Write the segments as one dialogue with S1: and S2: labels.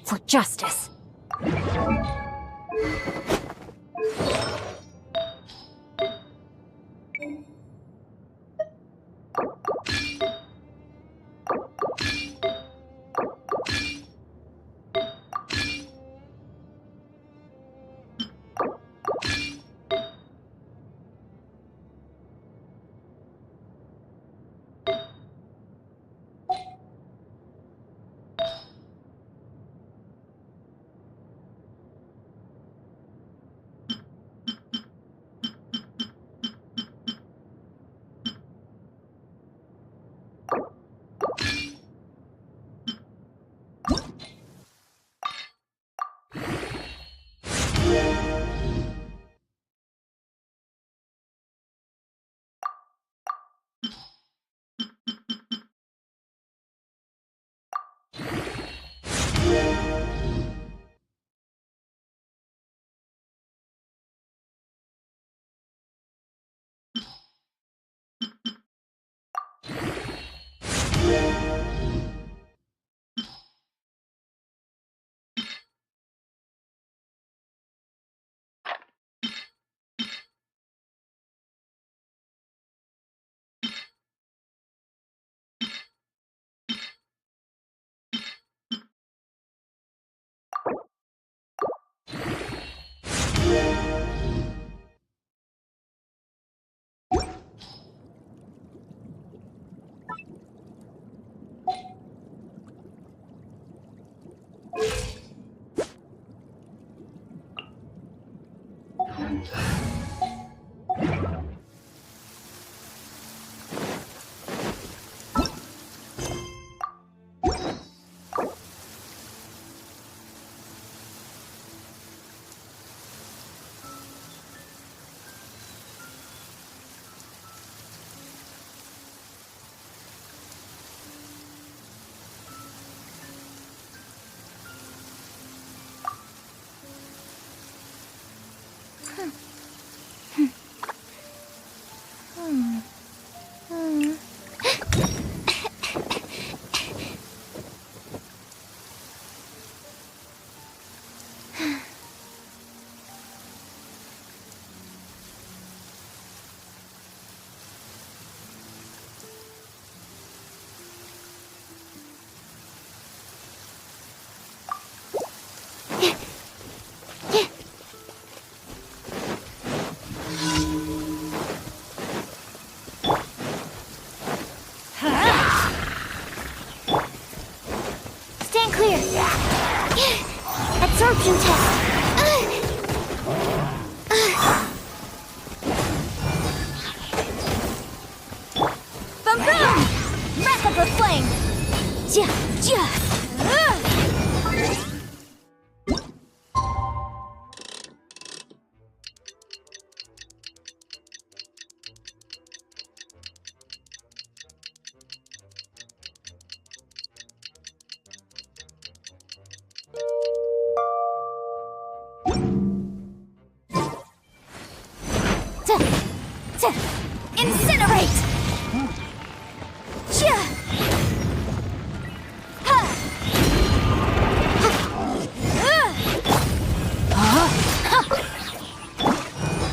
S1: For justice. Stand clear. Absorption test. Boom boom! Wrap up a flame. Ja, ja. Incinerate! Ja! Ha!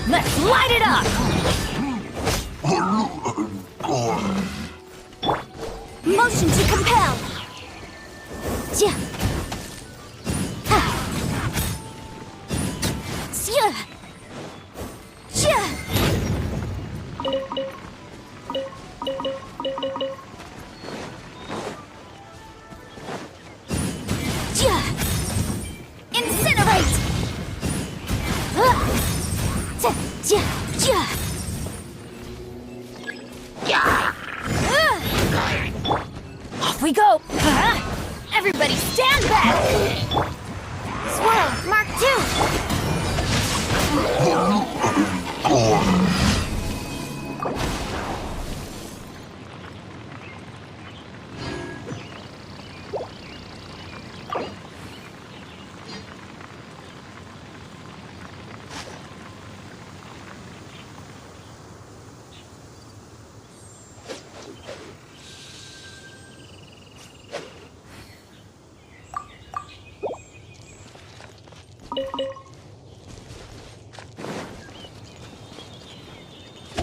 S1: Let's light it up! Motion to compel! Ja! Ha! Ja! Ja! Ja! Incinerate! Ja! Ja! Off we go! Everybody stand back! Swirl, Mark 2!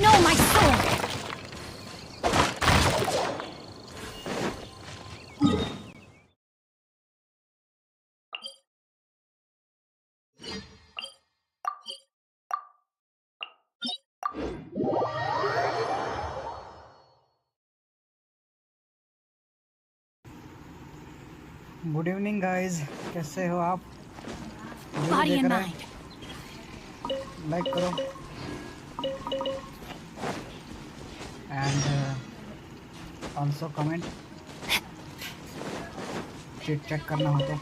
S1: No, my soul!
S2: Good evening guys, कैसे हो आप?
S1: Body and mind.
S2: Like करो and also comment, chit chat करना हो तो।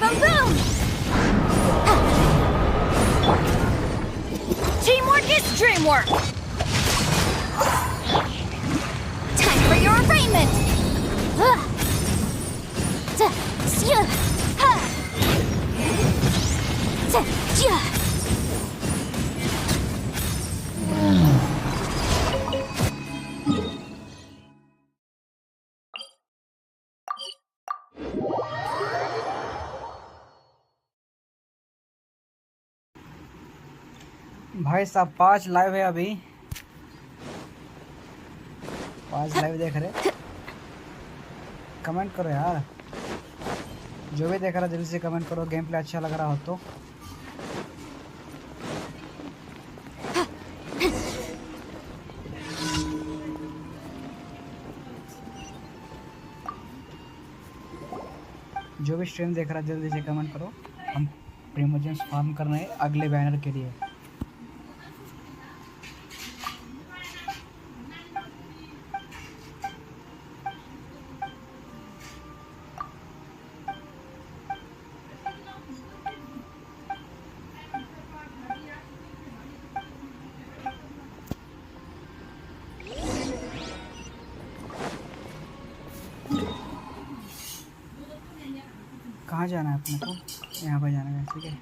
S1: Boom boom! Teamwork is dreamwork! Time for your arraignment!
S2: भाई साहब 5 live है अभी, 5 लाइव देख रहे। कमेंट करो यार, जो भी देख रहा है जल्दी से कमेंट करो, गेम प्ले अच्छा लग रहा हो तो। जो भी स्ट्रीम देख रहा है जल्दी से कमेंट करो, हम प्रीमोजेम्स फार्म कर रहे हैं अगले बैनर के लिए। कहाँ जाना है अपने को? यहाँ पर जाना है, ठीक है।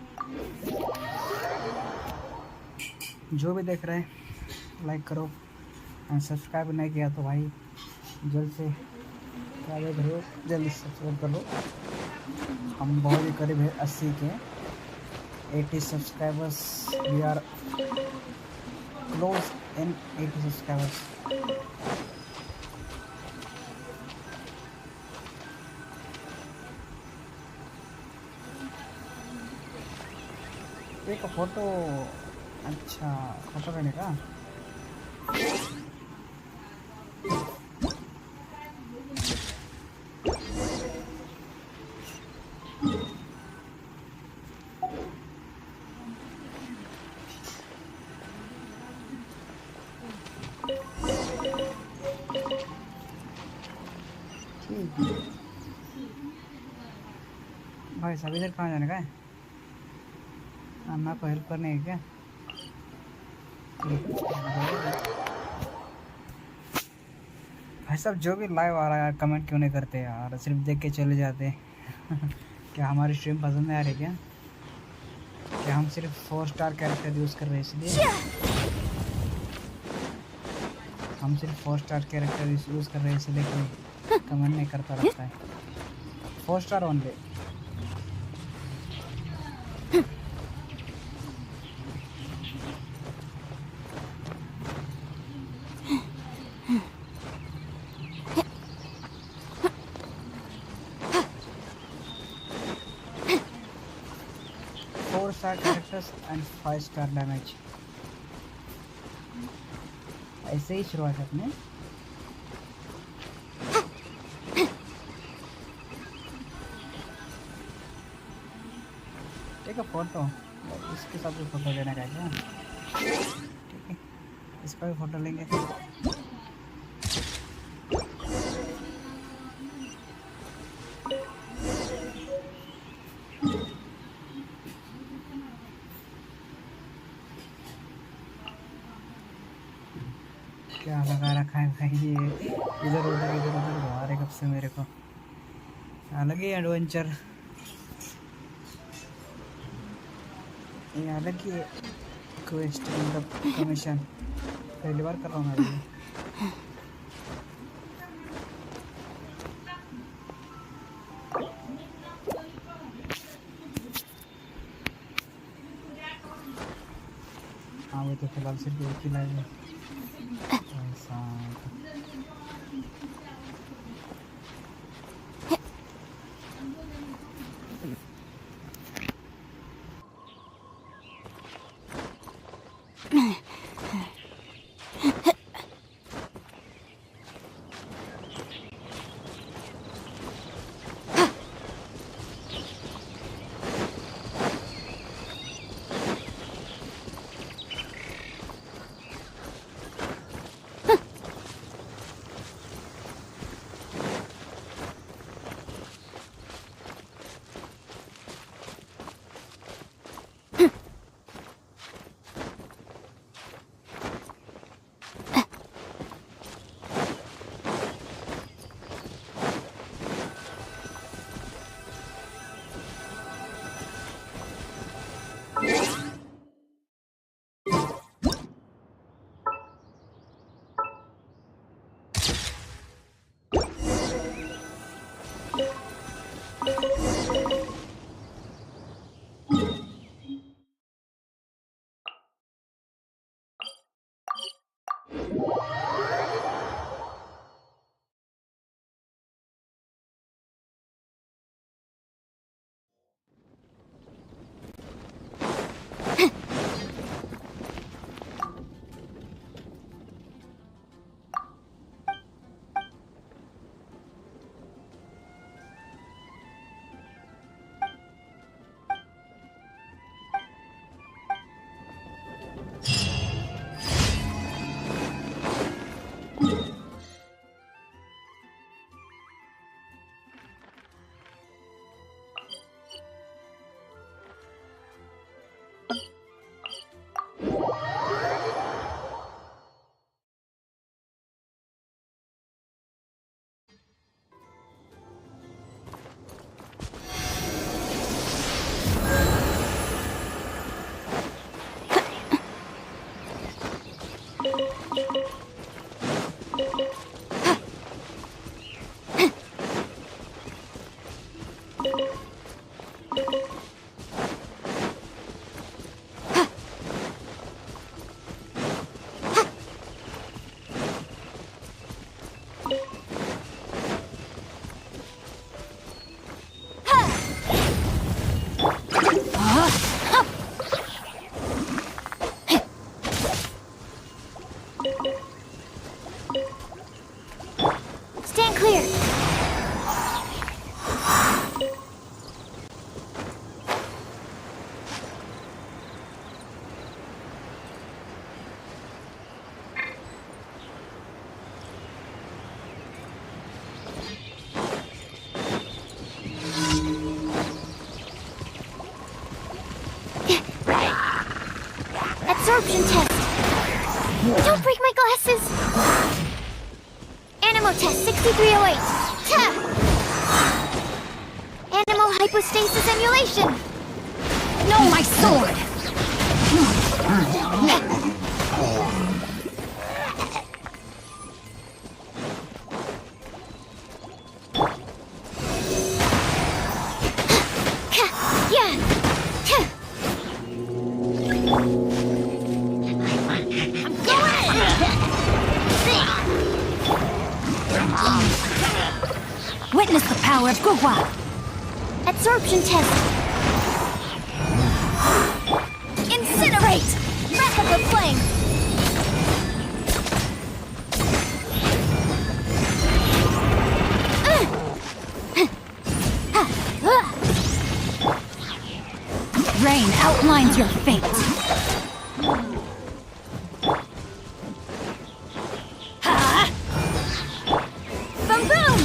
S2: जो भी देख रहे हैं लाइक करो, एंड सब्सक्राइब नहीं किया तो भाई जल्द से क्या देख रहे हो, जल्दी सब्सक्राइब कर लो। हम बहुत ही करीब है 80 के, 80 subscribers, we are close in 80 subscribers. एक फोटो, अच्छा फोटो लेने का। ठीक है भाई साहब, इधर कहाँ जाने का है? अन्ना को हेल्प करने है क्या? भाई साहब जो भी लाइव आ रहा है कमेंट क्यों नहीं करते यार, सिर्फ देख के चले जाते हैं। क्या हमारी स्ट्रीम पसंद नहीं आ रही क्या? क्या हम सिर्फ 4 स्टार कैरेक्टर यूज़ कर रहे हैं इसलिए? हम सिर्फ 4 स्टार कैरेक्टर यूज़ कर रहे हैं इसलिए कोई कमेंट नहीं करता लगता है। 4 star only. Star characters and 5 star damage. ऐसे ही शुरुआत अपने। एक फोटो, इसके साथ भी फोटो लेना का क्या? ठीक है, इसका भी फोटो लेंगे। क्या लगा रखा है भाई ये, इधर उधर आ रहे कब से मेरे को। अलग ही एडवेंचर, ये अलग ही क्वेस्ट, मतलब कमीशन पहली बार कर रहा हूँ मैं अभी। हाँ वो तो फिलहाल सिर्फ एक ही लाइव है। ऐसा
S1: Absorption test. Don't break my glasses. Animo test 6308. Tap. Animo hypostasis emulation. No, my sword. Witness the power of Gugwa. Absorption test. Incinerate! Wrath of the flame! Rain outlines your fate. Boom boom!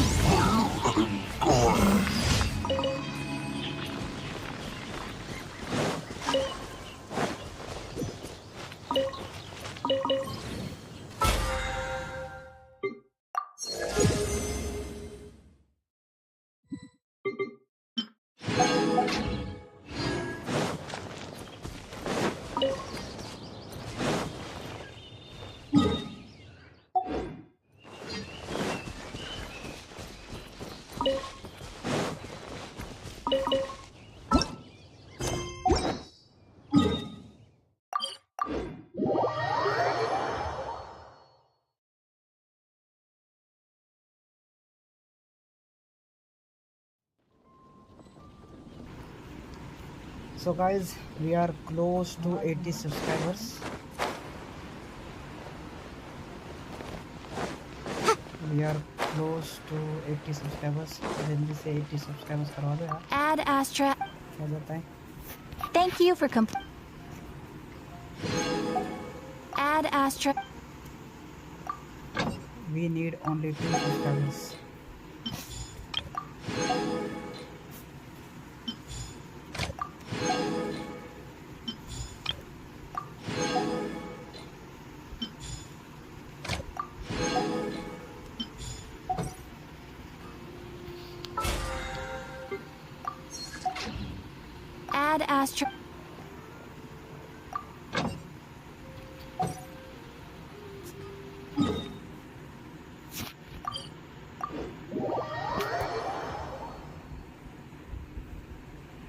S2: So guys, we are close to 80 subscribers. We are close to 80 subscribers. जल्दी से 80 subscribers करवा दो यार.
S1: Add Astra.
S2: क्या जाता है?
S1: Thank you for Add Astra.
S2: We need only 2 subscribers.
S1: Add Astra.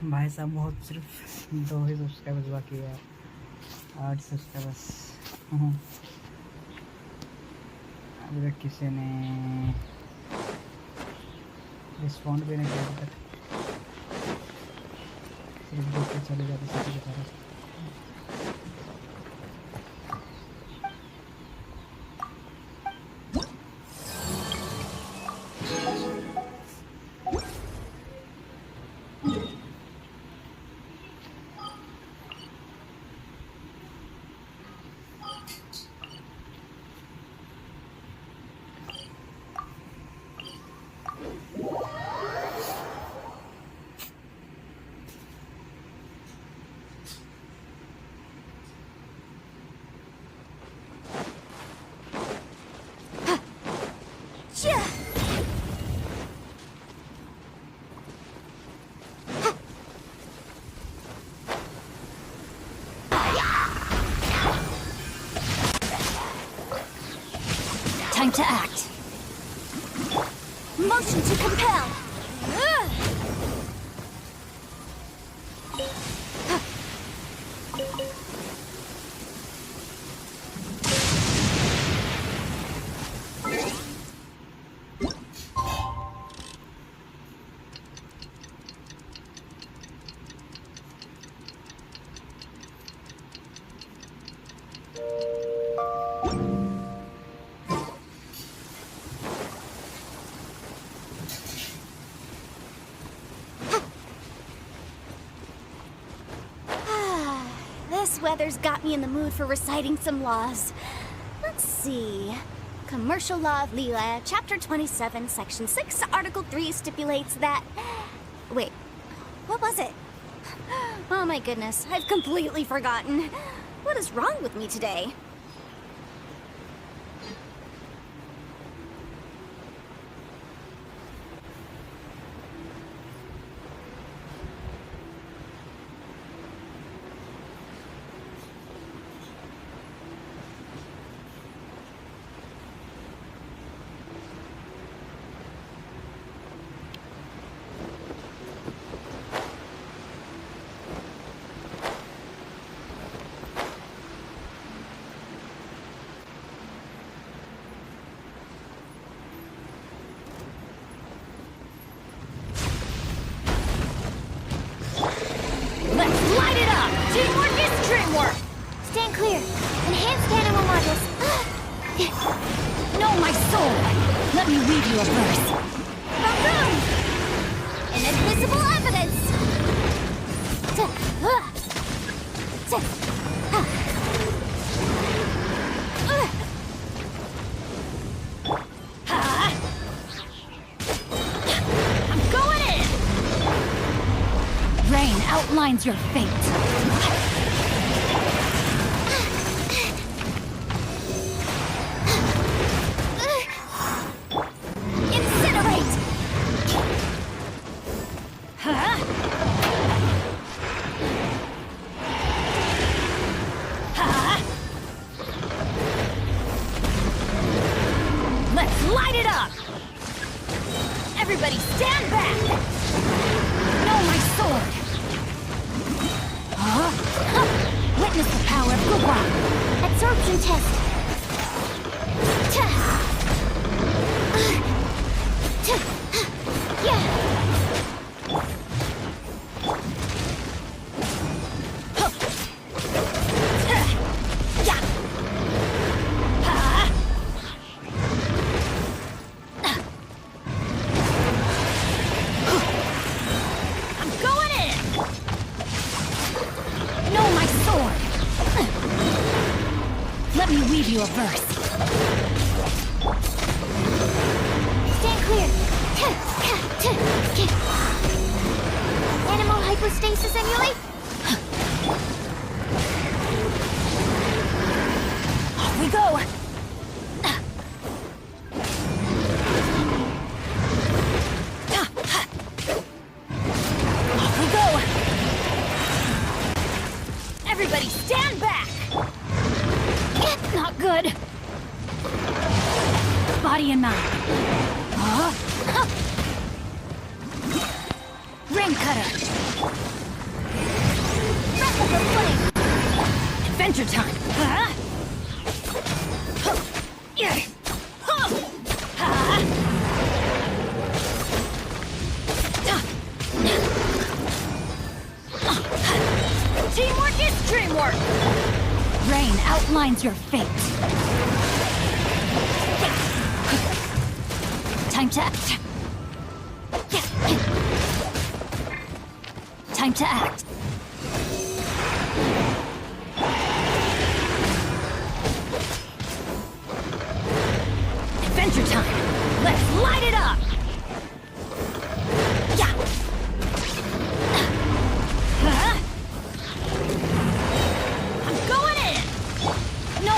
S2: भाई साहब बहुत सिर्फ 2 ही सब्सक्राइबर्स बाकी है. 8 सब्सक्राइबर्स. अभी तक किसी ने रिस्पॉन्ड भी नहीं किया अभी तक. सिर्फ देख के चले जाते सभी के सारे. Time to act. Motion to compel. This weather's got me in the mood for reciting some laws. Let's see. Commercial Law of Leela, Chapter 27, Section 6, Article 3 stipulates that... Wait, what was it? Oh my goodness, I've completely forgotten.
S1: What is wrong with me today? Stand clear. Enhanced animal modules.
S3: Know my soul. Let me read you a verse.
S1: Boom! Inadmissible evidence!
S3: I'm going in! Rain outlines your fate.
S1: Everybody stand back!
S3: Know my sword! Witness the power of Gugwa!
S1: Absorption test!
S3: Let me weave you a verse.
S1: Stand clear. Animal hypostasis emulate.
S3: Off we go. Off we go.
S1: Everybody stand back.
S3: Not good. Body and mind. Ring cutter.
S1: Replica flame.
S3: Adventure time.
S1: Teamwork is dreamwork.
S3: Rain outlines your fate. Time to act. Time to act. Adventure time. Let's light it up.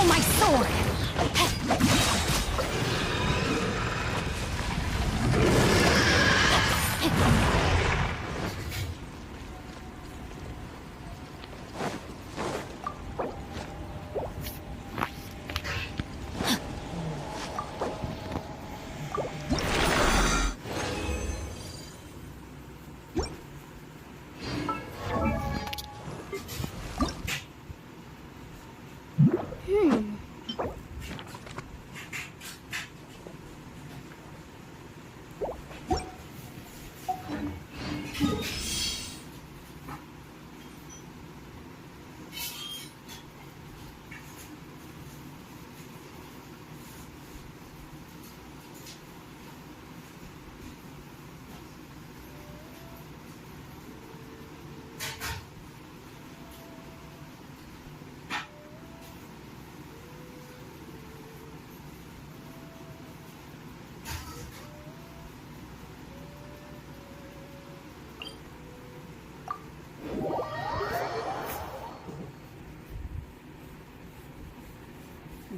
S3: My sword!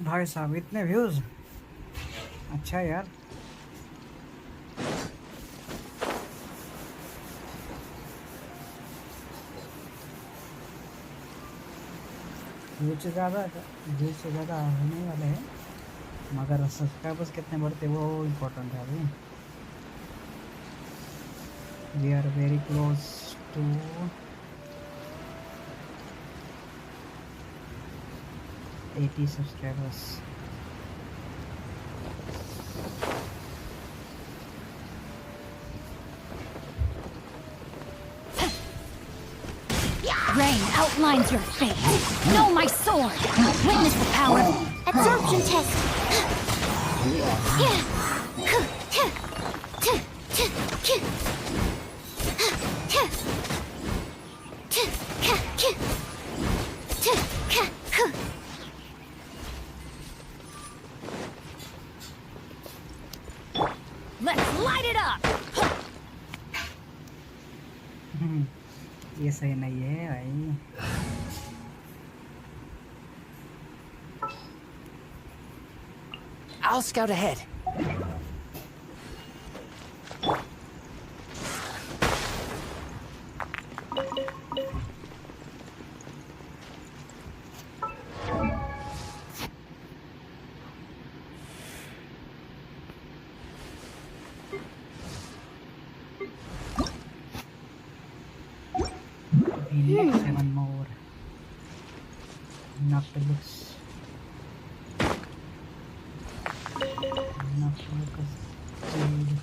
S2: भाई साहब इतने views, अच्छा यार। Views से ज़्यादा होने वाले हैं, मगर सब्सक्राइबर्स कितने बढ़ते वो इम्पोर्टेंट है अभी। We are very close to 80 subscribers.
S3: Rain outlines your fate. Know my sword. Witness the power.
S1: Absorption test.
S3: Let's light it up.
S2: ये सही नहीं है भाई।
S4: I'll scout ahead.
S2: We need 7 more. Noctilus. Jade.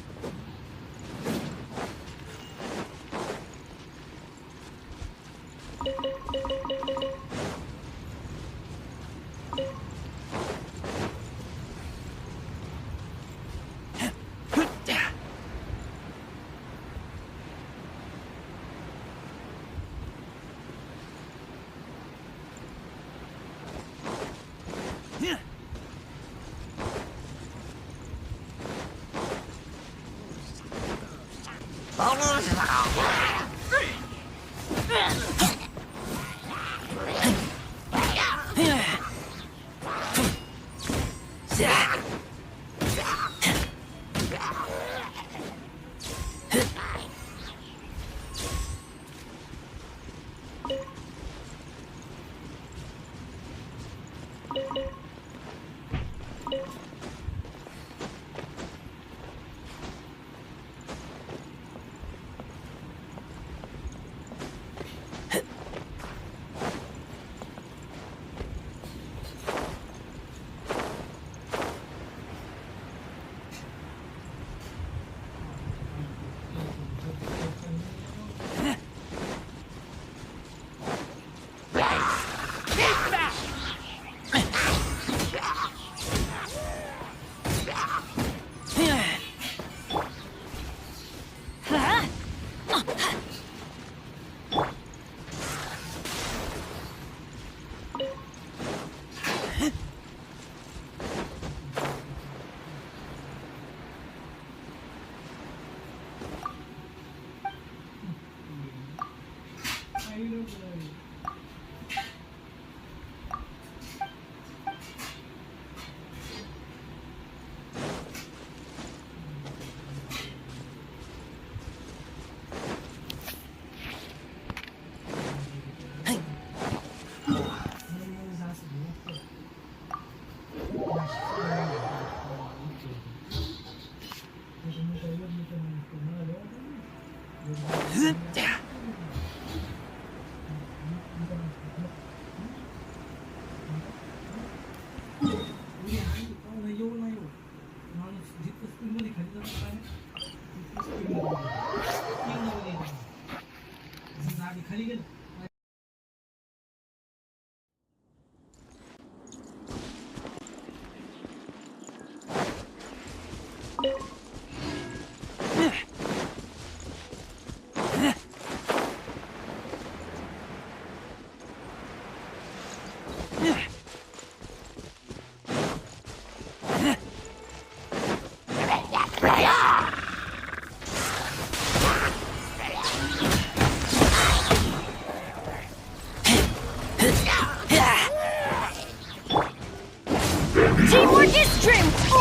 S3: Teamwork is strength!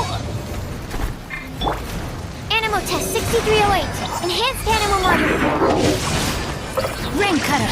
S1: Animal test 6308. Enhanced animal module.
S3: Ring cutter!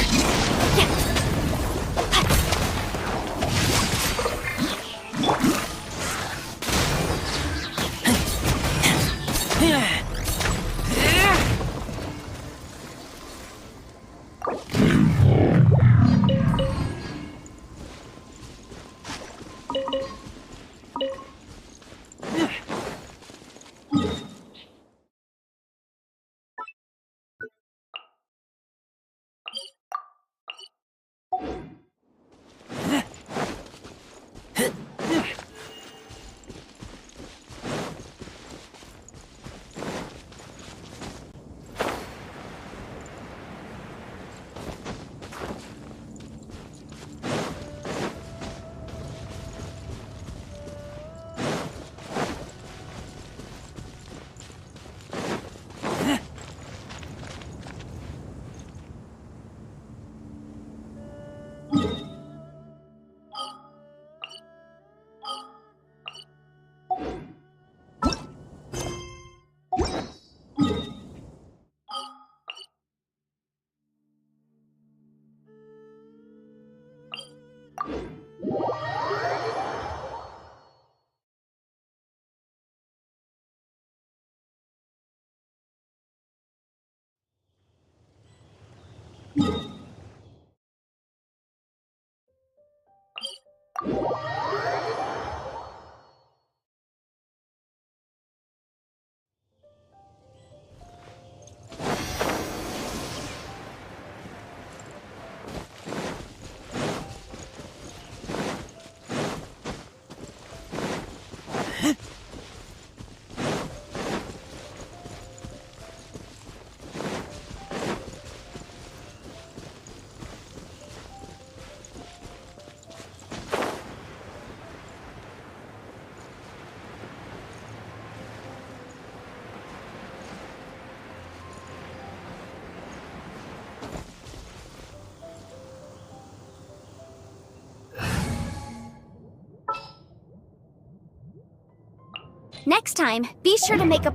S1: Next time, be sure to make a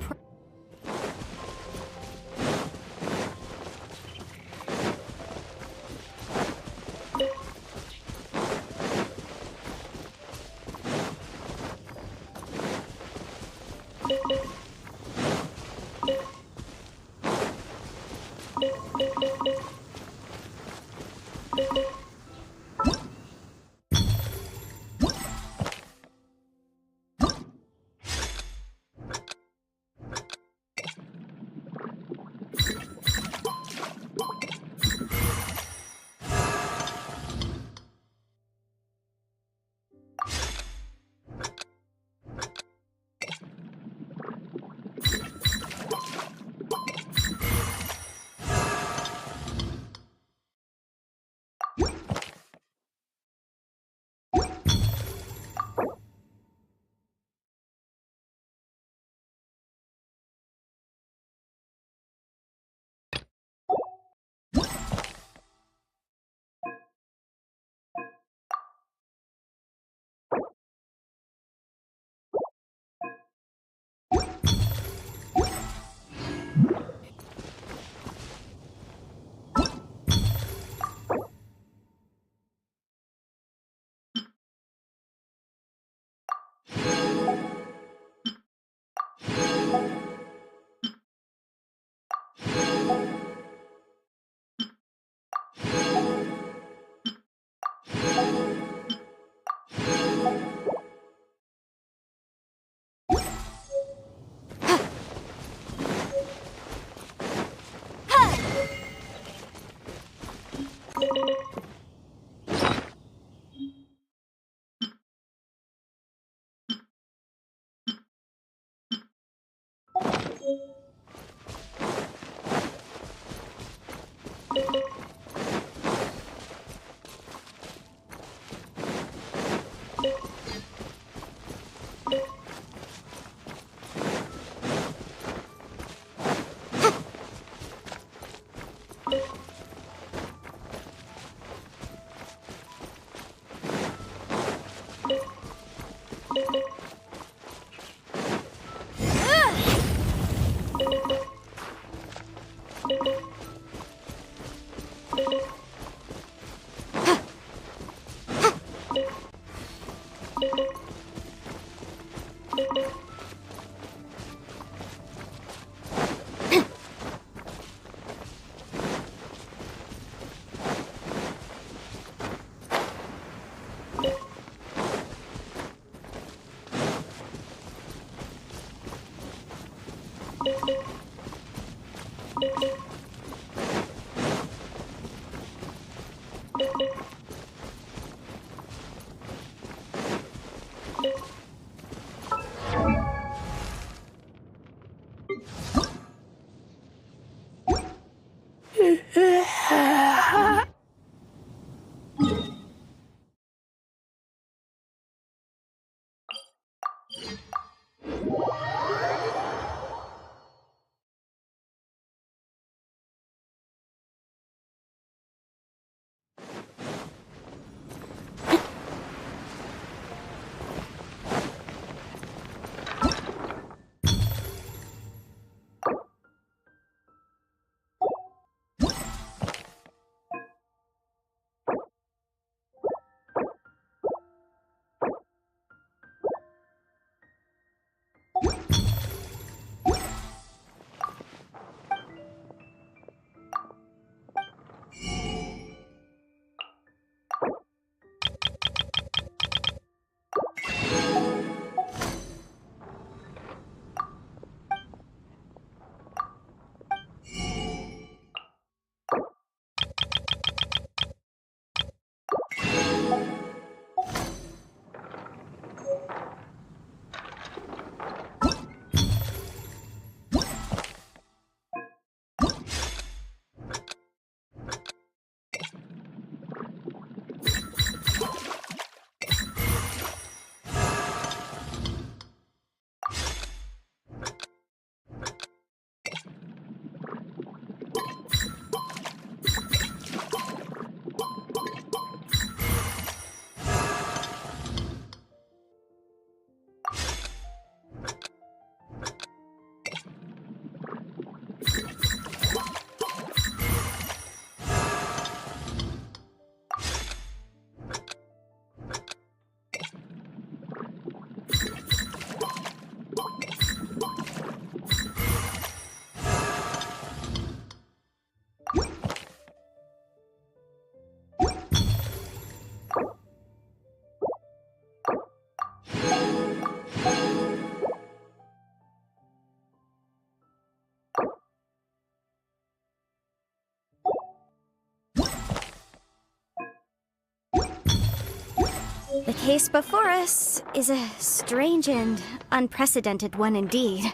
S1: The case before us is a strange and unprecedented one indeed.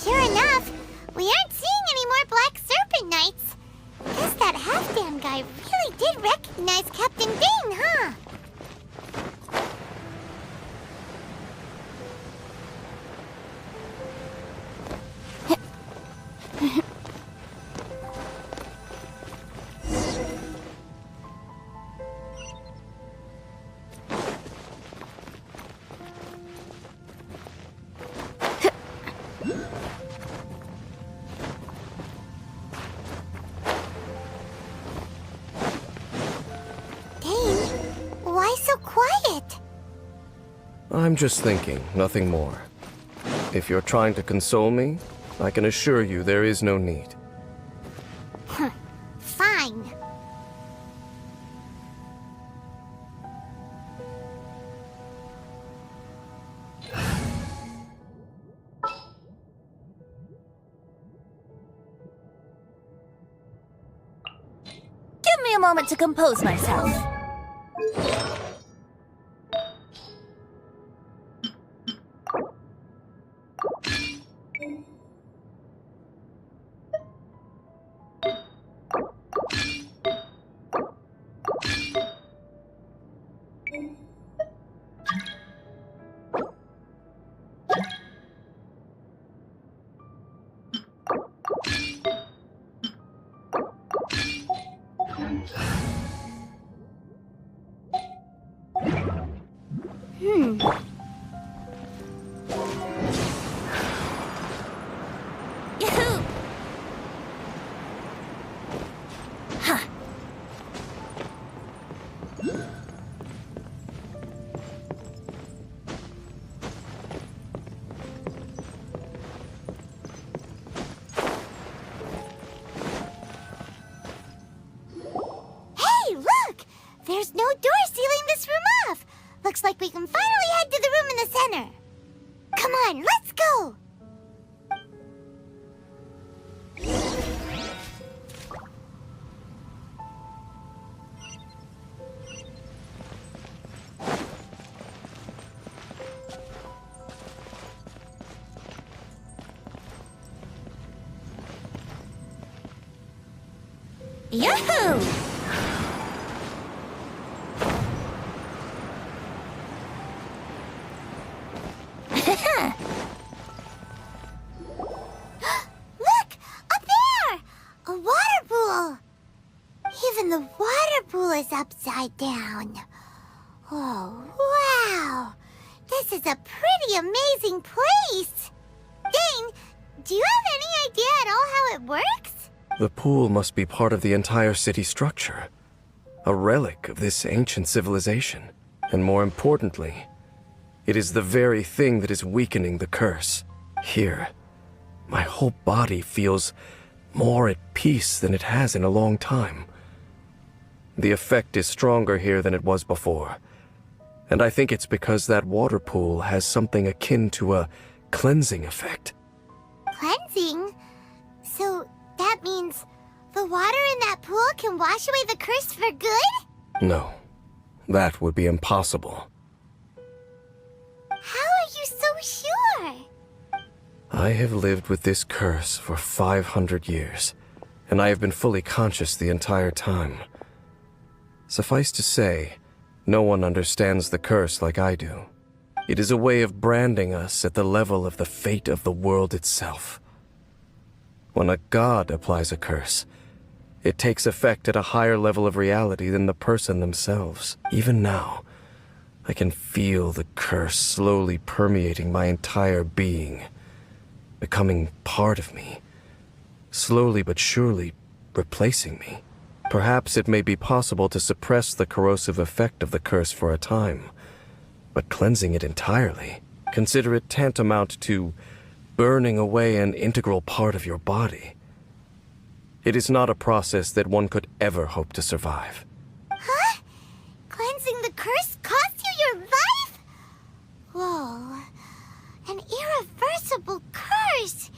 S4: Sure enough, we aren't seeing any more Black Serpent Knights. Guess that half-damn guy really did recognize Captain Bing, huh? Why so quiet?
S5: I'm just thinking, nothing more. If you're trying to console me, I can assure you there is no need.
S4: Fine.
S3: moment to compose myself. Yahoo! Ha!
S4: Hey, look! There's no door sealing this room off. Looks like we can finally head to the room in the center. Come on, let's go!
S3: Yahoo!
S4: Look! Up there! A water pool! Even the water pool is upside down. Oh, wow! This is a pretty amazing place! Dane, do you have any idea at all how it works?
S5: The pool must be part of the entire city structure. A relic of this ancient civilization. And more importantly, it is the very thing that is weakening the curse. Here, my whole body feels more at peace than it has in a long time. The effect is stronger here than it was before. And I think it's because that water pool has something akin to a cleansing effect.
S4: Cleansing? So that means the water in that pool can wash away the curse for good?
S5: No, that would be impossible.
S4: How are you so sure?
S5: I have lived with this curse for 500 years, and I have been fully conscious the entire time. Suffice to say, no one understands the curse like I do. It is a way of branding us at the level of the fate of the world itself. When a god applies a curse, it takes effect at a higher level of reality than the person themselves. Even now, I can feel the curse slowly permeating my entire being, becoming part of me, slowly but surely replacing me. Perhaps it may be possible to suppress the corrosive effect of the curse for a time, but cleansing it entirely, consider it tantamount to burning away an integral part of your body. It is not a process that one could ever hope to survive.
S4: Huh? Cleansing the curse cost you your life? Whoa. An irreversible curse.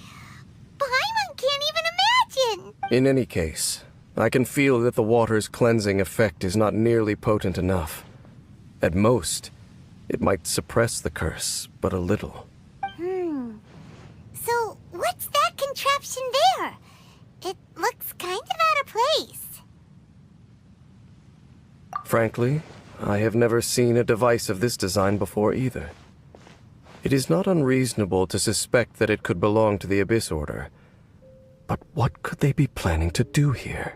S4: Paimon can't even imagine.
S5: In any case, I can feel that the water's cleansing effect is not nearly potent enough. At most, it might suppress the curse, but a little.
S4: So, what's that contraption there? It looks kind of out of place.
S5: Frankly, I have never seen a device of this design before either. It is not unreasonable to suspect that it could belong to the Abyss Order. But what could they be planning to do here?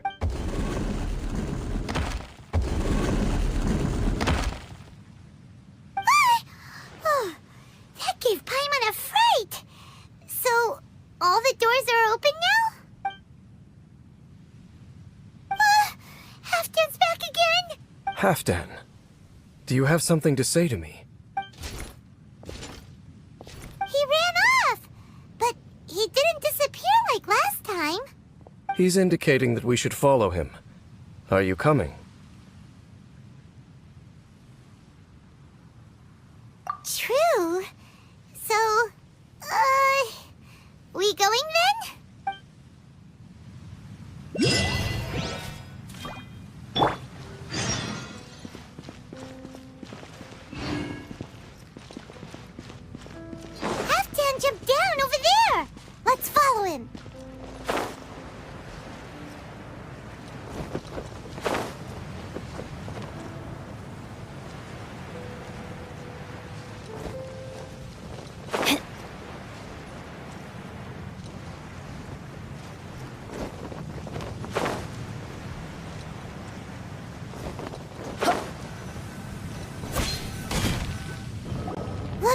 S4: Oh, that gave Paimon a fright. So, all the doors are open now? Halfdan's back again?
S5: Halfdan, do you have something to say to me?
S4: He ran off, but he didn't disappear like last time.
S5: He's indicating that we should follow him. Are you coming?
S4: True. So, we going then?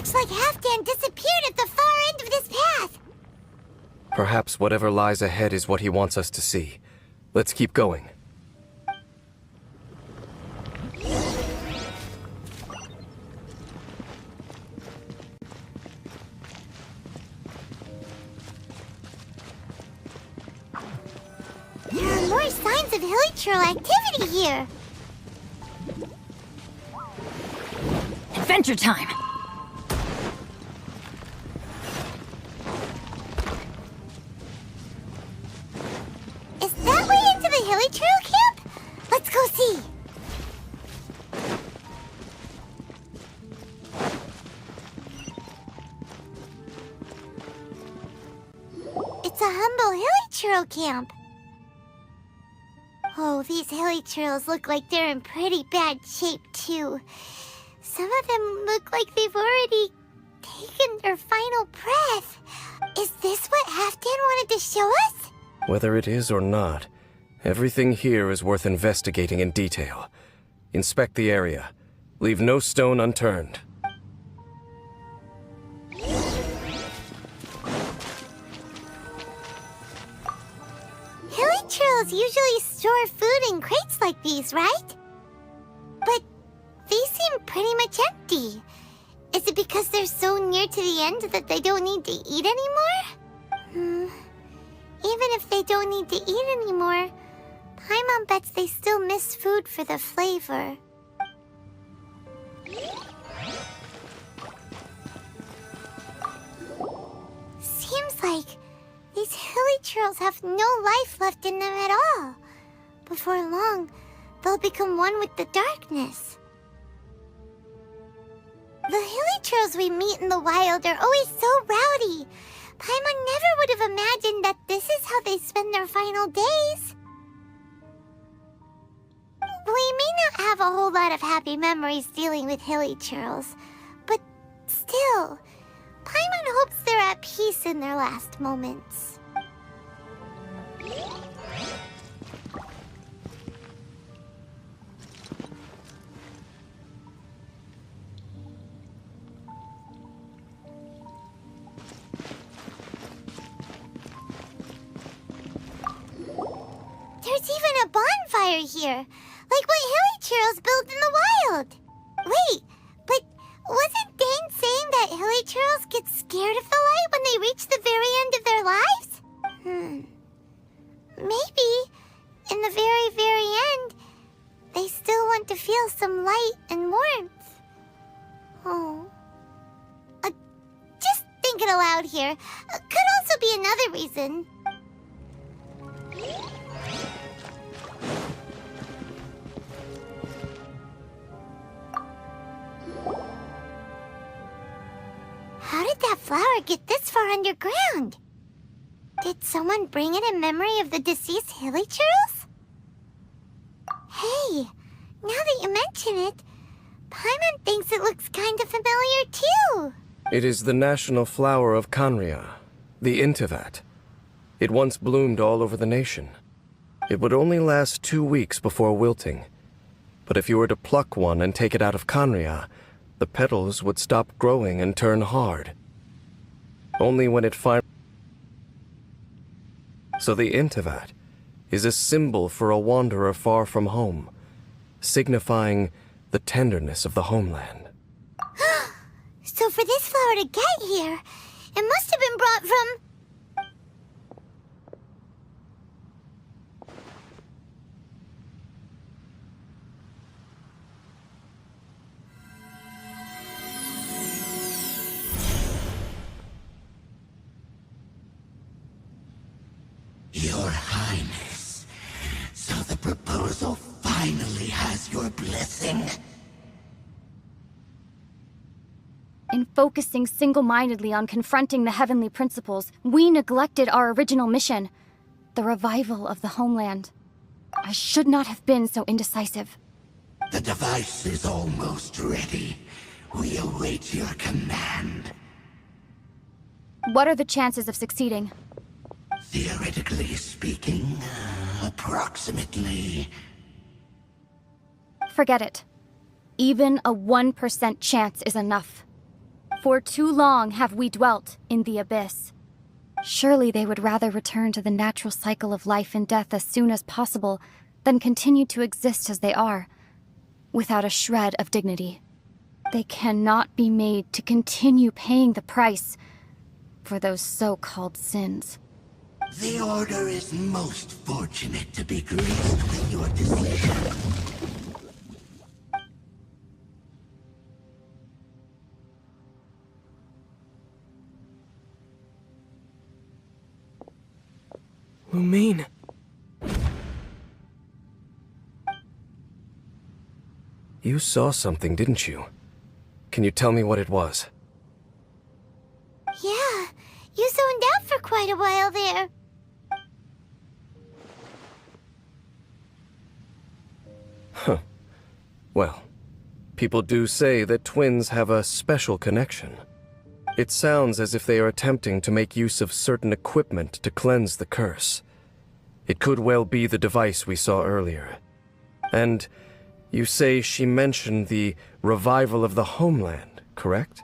S4: Looks like Halfdan disappeared at the far end of this path.
S5: Perhaps whatever lies ahead is what he wants us to see. Let's keep going.
S4: There are more signs of hilichurl activity here.
S3: Adventure time!
S4: Is that way into the hilichurl camp? Let's go see. It's a humble hilichurl camp. Oh, these hilichurls look like they're in pretty bad shape, too. Some of them look like they've already taken their final breath. Is this what Halfdan wanted to show us?
S5: Whether it is or not, everything here is worth investigating in detail. Inspect the area. Leave no stone unturned.
S4: Hilichurls usually store food in crates like these, right? But these seem pretty much empty. Is it because they're so near to the end that they don't need to eat anymore? Even if they don't need to eat anymore, Paimon bets they still miss food for the flavor. Seems like these hilichurls have no life left in them at all. Before long, they'll become one with the darkness. The hilichurls we meet in the wild are always so rowdy. Paimon never would have imagined that this is how they spend their final days. We may not have a whole lot of happy memories dealing with hilichurls, but still, Paimon hopes they're at peace in their last moments. There's even a bonfire here, like what hilichurls build in the wild. Wait, but wasn't Dane saying that hilichurls get scared of the light when they reach the very end of their lives? Maybe, in the very, very end, they still want to feel some light and warmth. Oh. Just thinking aloud here. Could also be another reason. How did that flower get this far underground? Did someone bring it in memory of the deceased hilichurls? Hey, now that you mention it, Paimon thinks it looks kind of familiar too.
S5: It is the national flower of Khaenri'ah, the Intivat. It once bloomed all over the nation. It would only last 2 weeks before wilting. But if you were to pluck one and take it out of Khaenri'ah, the petals would stop growing and turn hard. Only when it finally... So the Intivat is a symbol for a wanderer far from home, signifying the tenderness of the homeland.
S4: So for this flower to get here, it must have been brought from...
S6: Your Highness, so the proposal finally has your blessing?
S3: In focusing single-mindedly on confronting the heavenly principles, we neglected our original mission, the revival of the homeland. I should not have been so indecisive.
S6: The device is almost ready. We await your command.
S3: What are the chances of succeeding?
S6: Theoretically speaking, approximately.
S3: Forget it. Even a 1% chance is enough. For too long have we dwelt in the abyss. Surely they would rather return to the natural cycle of life and death as soon as possible than continue to exist as they are, without a shred of dignity. They cannot be made to continue paying the price for those so-called sins.
S6: The Order is most fortunate to be graced with your decision.
S5: Lumine. You saw something, didn't you? Can you tell me what it was?
S4: Yeah, you zoned out for quite a while there.
S5: Huh. Well, people do say that twins have a special connection. It sounds as if they are attempting to make use of certain equipment to cleanse the curse. It could well be the device we saw earlier. And you say she mentioned the revival of the homeland, correct?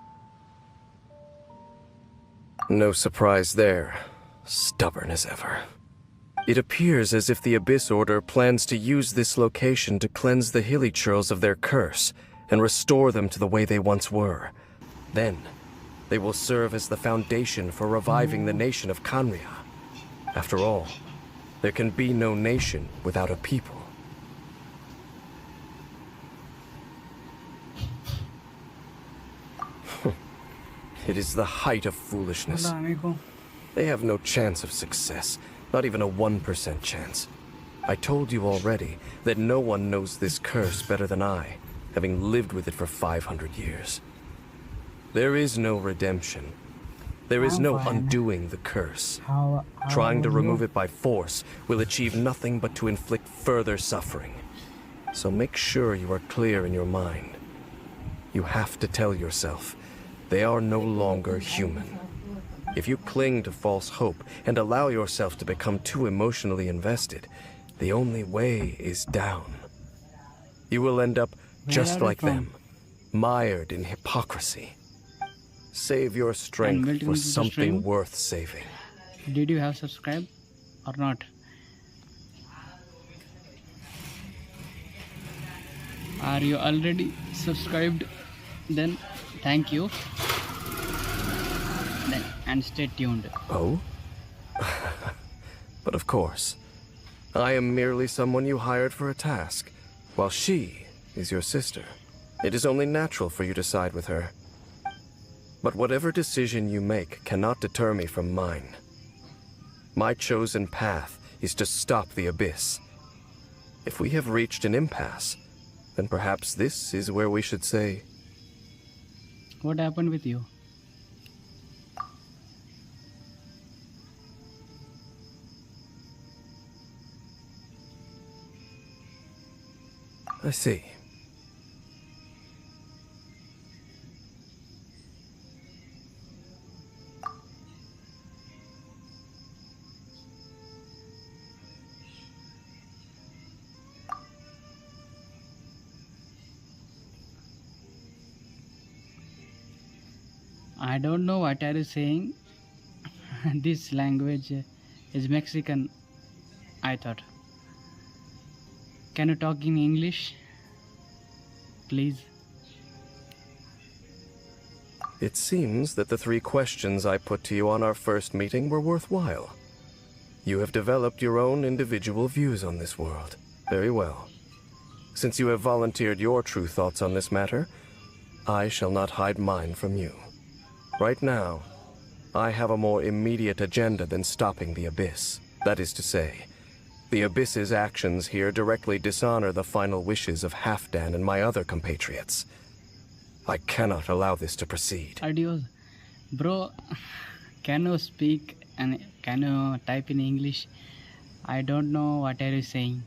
S5: No surprise there. Stubborn as ever. It appears as if the Abyss Order plans to use this location to cleanse the Hilichurls of their curse and restore them to the way they once were. Then, they will serve as the foundation for reviving the nation of Khaenri'ah. After all, there can be no nation without a people. It is the height of foolishness.
S2: Hola, amigo.
S5: They have no chance of success, not even a 1% chance. I told you already that no one knows this curse better than I, having lived with it for 500 years. There is no redemption. There is no undoing the curse.
S2: How
S5: Trying to
S2: are
S5: remove
S2: you?
S5: it by force will achieve nothing but to inflict further suffering. So make sure you are clear in your mind. You have to tell yourself, they are no longer human. If you cling to false hope and allow yourself to become too emotionally invested, the only way is down. You will end up just like them, mired in hypocrisy. Save your strength
S2: welcome
S5: for
S2: to the
S5: something
S2: stream.
S5: worth saving.
S2: Did you have subscribe or not? Are you already subscribed? Then thank you. Then and stay tuned.
S5: Oh? But of course. I am merely someone you hired for a task, while she is your sister. It is only natural for you to side with her. But whatever decision you make cannot deter me from mine. My chosen path is to stop the Abyss. If we have reached an impasse, then perhaps this is where we should say,
S2: What happened with you?
S5: I see.
S2: I don't know what are you saying. This language is Mexican, I thought. Can you talk in English? Please.
S5: It seems that the 3 questions I put to you on our first meeting were worthwhile. You have developed your own individual views on this world. Very well. Since you have volunteered your true thoughts on this matter, I shall not hide mine from you. Right now, I have a more immediate agenda than stopping the Abyss. That is to say, the Abyss's actions here directly dishonor the final wishes of Halfdan and my other compatriots. I cannot allow this to proceed.
S2: Adios. Bro, can you speak and can you type in English? I don't know what are you saying.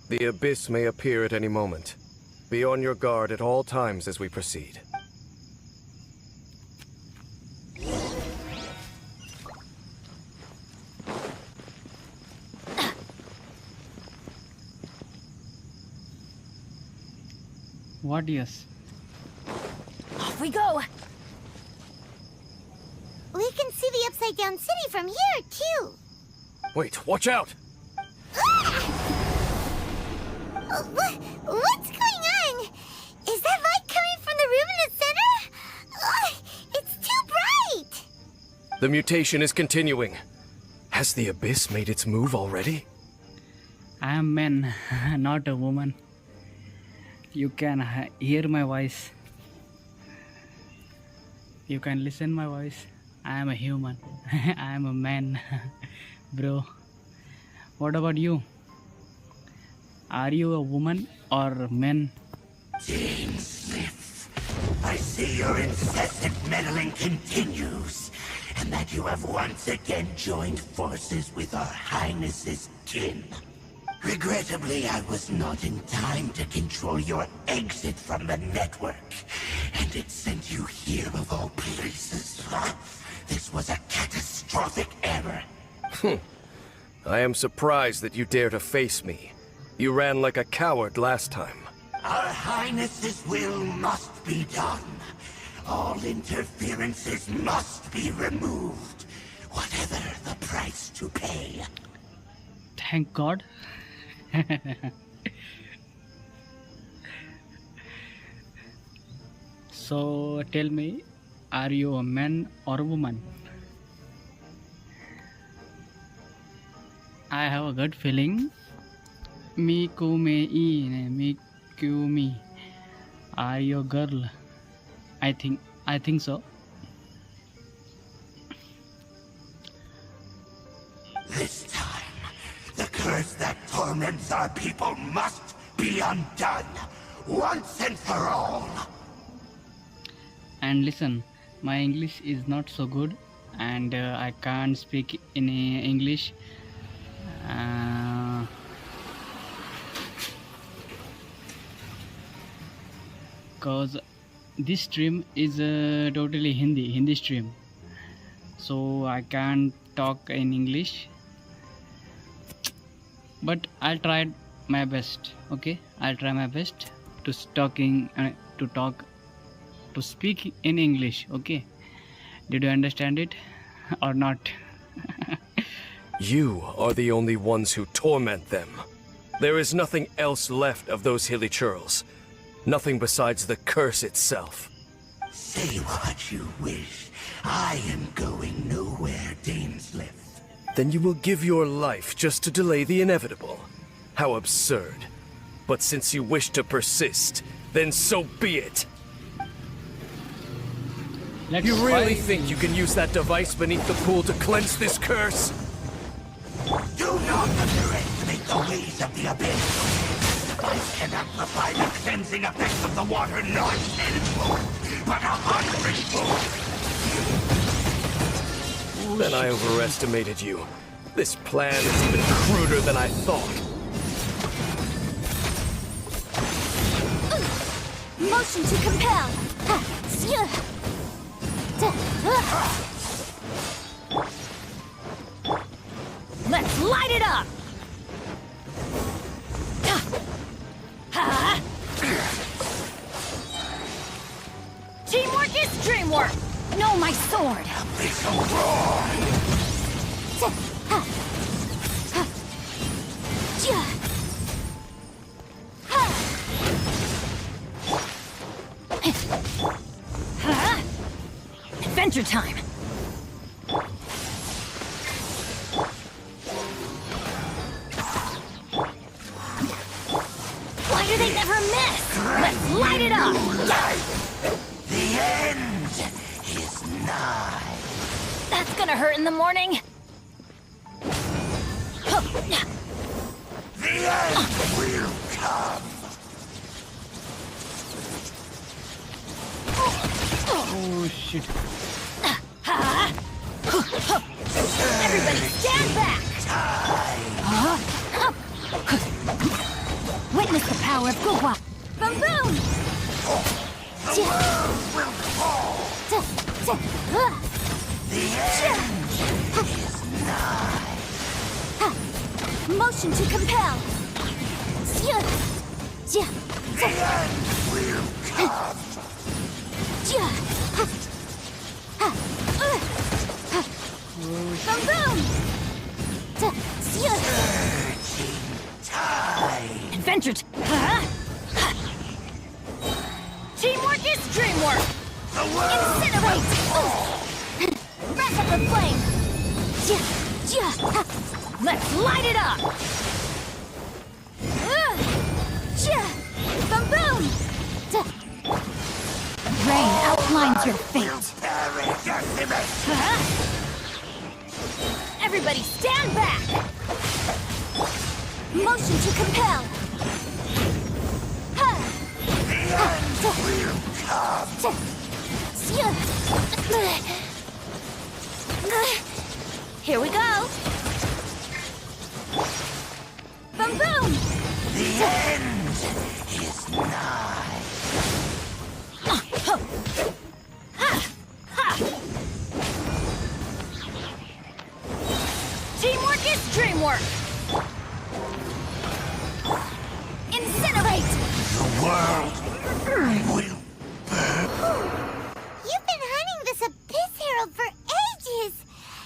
S5: The abyss may appear at any moment. Be on your guard at all times as we proceed.
S2: What yes?
S3: Off we go!
S4: We can see the Upside Down City from here, too.
S5: Wait, watch out!
S4: What's going on? Is that light coming from the room in the center? It's too bright!
S5: The mutation is continuing. Has the abyss made its move already?
S2: I am man, not a woman. You can hear my voice. You can listen my voice. I am a human. I am a man. Bro. What about you? Are you a woman or a man?
S6: James Smith, I see your incessant meddling continues, and that you have once again joined forces with our Highness's kin. Regrettably, I was not in time to control your exit from the network, and it sent you here of all places. This was a catastrophic error.
S5: I am surprised that you dare to face me. You ran like a coward last time.
S6: Our Highness's will must be done. All interferences must be removed, whatever the price to pay.
S2: Thank God. So tell me, are you a man or a woman? I have a good feeling. Me me. Are you a girl? I think so.
S6: This time, the curse that torments our people must be undone, once and for all.
S2: And listen, my English is not so good, and I can't speak in English. Cause this stream is totally Hindi stream, so I can't talk in English. But I'll try my best. Okay, I'll try my best to speak in English. Okay, did you understand it or not?
S5: You are the only ones who torment them. There is nothing else left of those hilly churls. Nothing besides the curse itself.
S6: Say what you wish. I am going nowhere, Dameslith.
S5: Then you will give your life just to delay the inevitable. How absurd. But since you wish to persist, then so be it. You really think you can use that device beneath the pool to cleanse this curse?
S6: Do not underestimate the ways of the abyss. I can amplify the cleansing effects of the water not tenfold, but 100-fold.
S5: Then I overestimated you. This plan is even cruder than I thought.
S1: Motion to compel.
S3: Let's light it up! Teamwork is dreamwork! No, my sword! Adventure time! Why do they never miss? Let's light it up!
S6: The end is nigh.
S3: That's gonna hurt in the morning.
S6: The end will come.
S2: Oh shit.
S3: Everybody stand back! power of Gugwa!
S1: Boom boom!
S6: The world will fall. The end is nigh.
S1: Motion to compel!
S6: The end will come.
S1: Boom boom!
S6: Searching time.
S3: Adventure Teamwork is dreamwork!
S6: The world
S1: Incinerate! Wrap up the flame!
S3: Let's light it up!
S1: Boom boom!
S3: Rain outlines your fate.
S6: will perish ultimate.
S1: Everybody stand back! Motion to compel!
S6: The end will come.
S1: Here we go! Boom boom!
S6: The end is nigh.
S3: Teamwork is dreamwork!
S1: Incinerate!
S6: The world will
S4: You've been hunting this Abyss Herald for ages!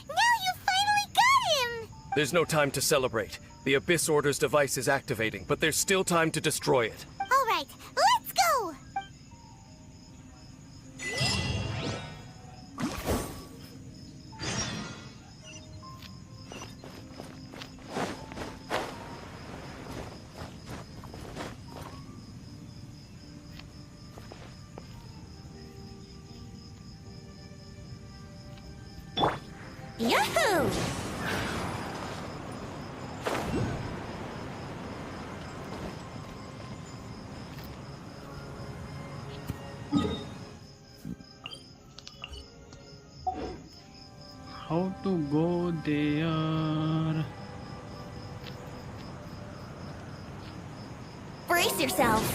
S4: Now you finally got him!
S5: There's no time to celebrate. The Abyss Order's device is activating, but there's still time to destroy it.
S4: Alright, let's go!
S1: Yahoo!
S2: How to go there?
S1: Brace yourselves!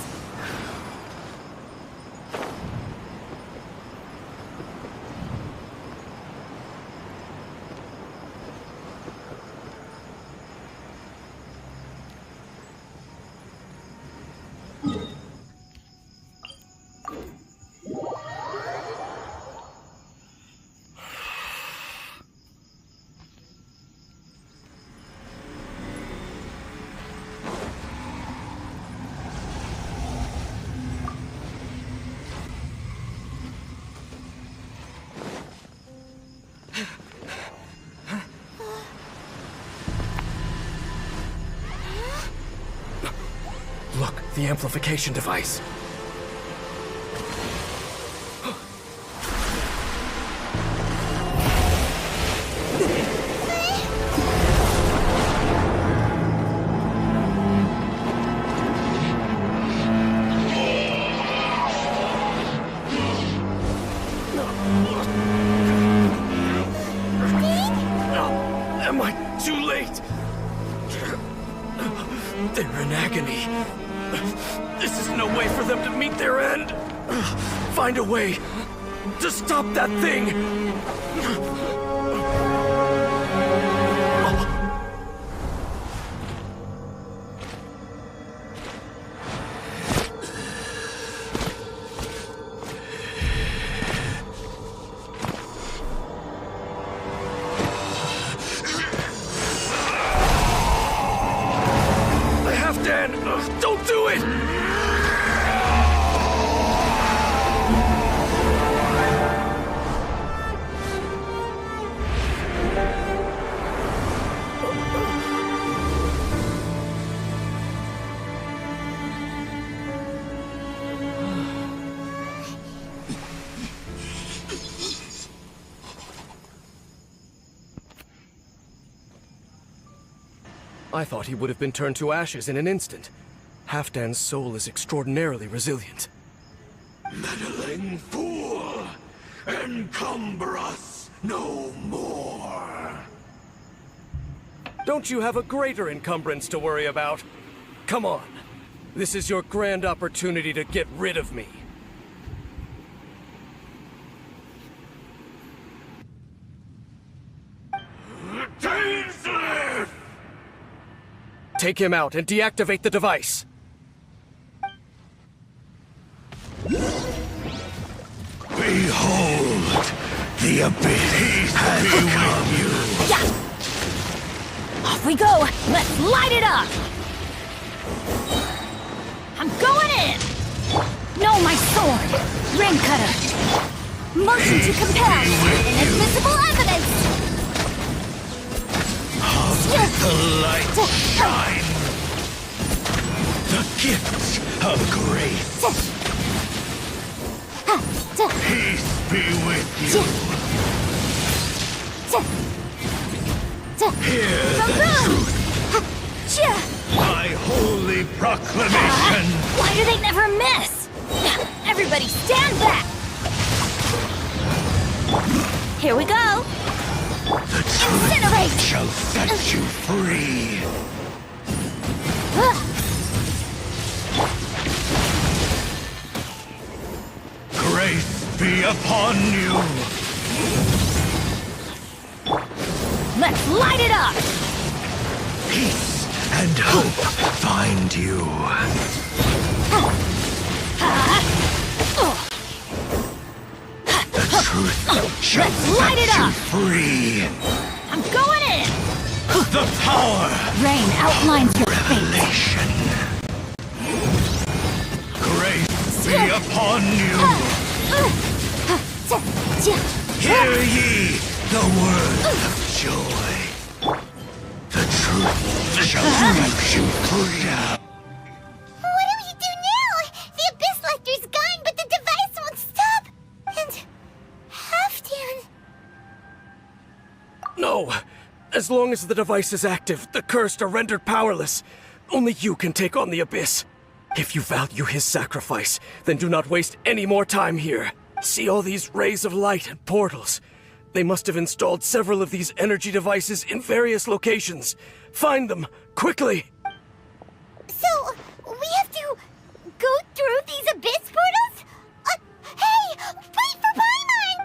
S5: Look, the amplification device. Am I too late? They're in agony. This is no way for them to meet their end. Find a way to stop that thing. Don't do it! I thought he would have been turned to ashes in an instant. Halfdan's soul is extraordinarily resilient.
S6: Meddling fool! Encumber us no more!
S5: Don't you have a greater encumbrance to worry about? Come on. This is your grand opportunity to get rid of me. Take him out and deactivate the device.
S6: Behold, the abyss has become you.
S3: Yeah. Off we go. Let's light it up. I'm going in. No, my sword. Rain cutter. Motion to compel. Inadmissible evidence.
S6: Let the light shine. The gift of grace. Peace be with you. Hear the truth. My holy proclamation.
S3: Why do they never miss? Everybody stand back. Here we go.
S6: The truth
S3: Incinerate.
S6: shall set you free. Grace be upon you.
S3: Let's light it up.
S6: Peace and hope find you. The truth shall
S3: Let's light it
S6: set you
S3: up.
S6: free.
S3: I'm going in.
S6: The power.
S3: Rain outlines your fate.
S6: Revelation. Grace be upon you. Hear ye the words of joy. The truth shall set you free.
S4: What do we do now? The Abyss Lecter's gone, but the device won't stop. And Halfdan.
S5: No! As long as the device is active, the cursed are rendered powerless. Only you can take on the Abyss. If you value his sacrifice, then do not waste any more time here. See all these rays of light and portals? They must have installed several of these energy devices in various locations. Find them, quickly!
S4: So, we have to go through these Abyss portals? Hey! Wait for Paimon!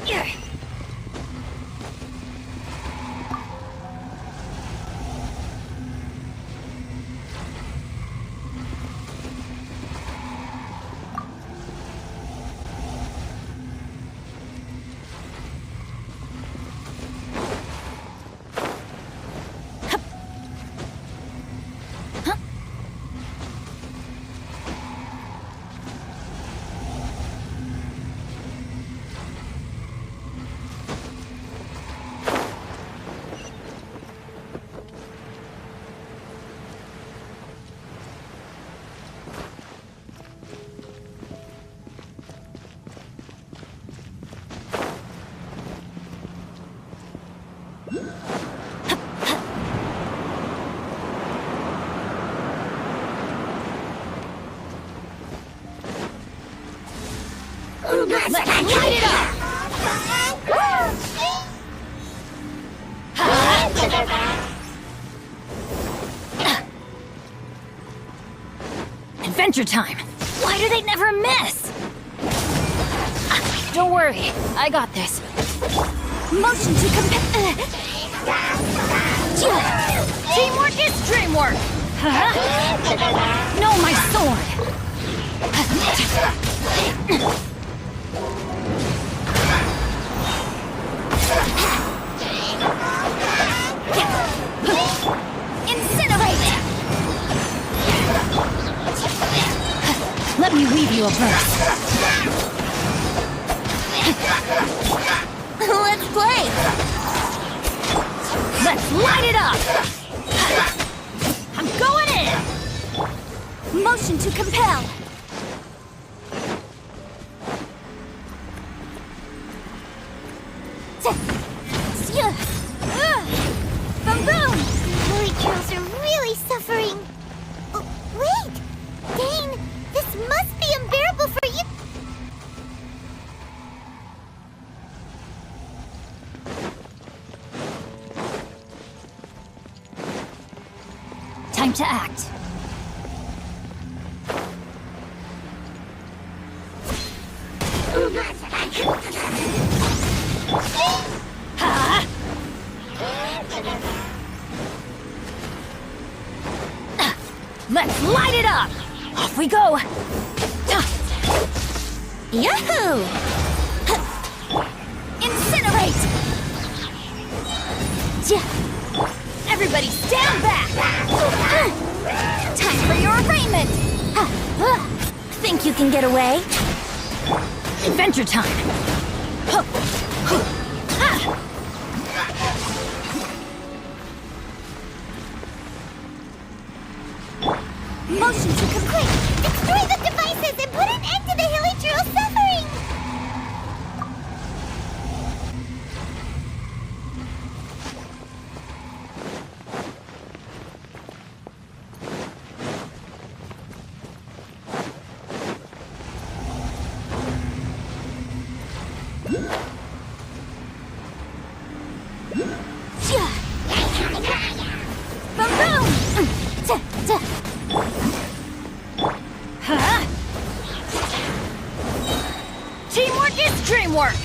S3: Yeah. Let's light it up! Adventure time! Why do they never miss? Don't worry, I got this. Motion to Teamwork is dreamwork! No, my sword! Incinerate! Let me weave you a verse. Let's play! Let's light it up! I'm going in! Motion to compel! Boom boom!
S4: Molecules are really suffering. Oh, wait! They
S3: to act. Let's light it up! Off we go!
S4: Yahoo!
S3: Incinerate! Everybody stand back! Time for your arraignment!
S4: Think you can get away?
S3: Adventure time!
S4: Motion to complete! Destroy the devices and put an end to the Hilichurl suffering!
S3: Teamwork is dreamwork!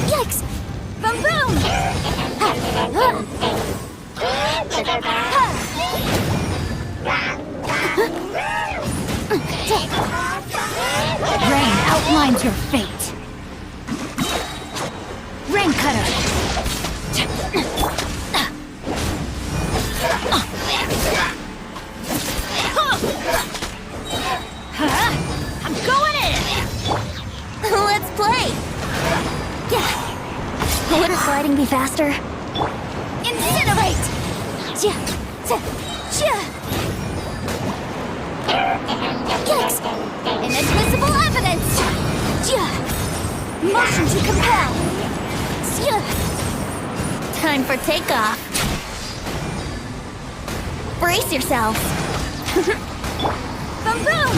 S4: Yikes!
S3: Boom boom! Rain outlines your fate. Rain cutter! I'm going in!
S4: Let's play! Yeah. Wouldn't sliding be faster?
S3: Incinerate!
S4: Yikes!
S3: Inadmissible evidence! Motion to compel!
S4: Time for takeoff. Brace yourself.
S3: Boom boom!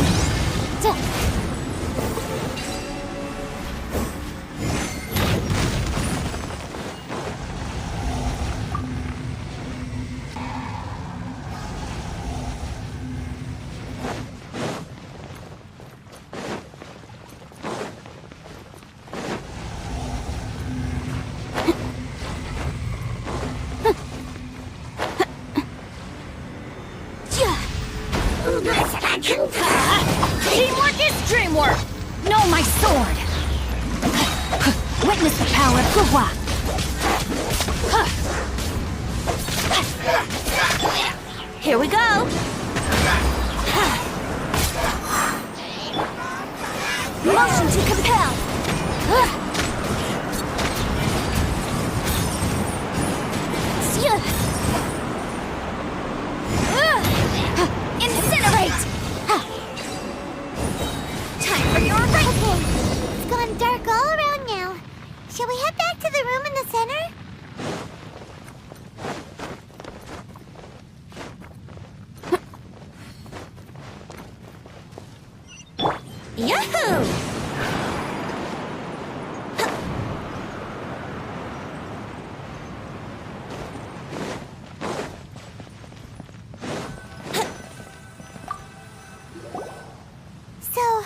S3: Teamwork is dreamwork! Know my sword! Witness the power of Kuwa!
S4: Here we go.
S3: Motion to compel! Incinerate! Time for your arraignment!
S4: It's gone dark all around now. Shall we head back to the room in the center? Yahoo! So,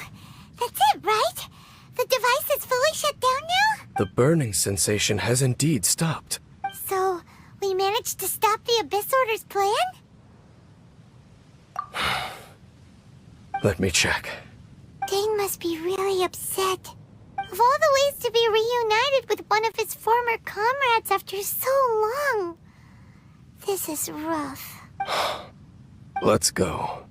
S4: that's it, right? The device is fully shut down now?
S5: The burning sensation has indeed stopped.
S4: So, we managed to stop the Abyss Order's plan?
S5: Let me check.
S4: Dane must be really upset. Of all the ways to be reunited with one of his former comrades after so long, this is rough.
S5: Let's go.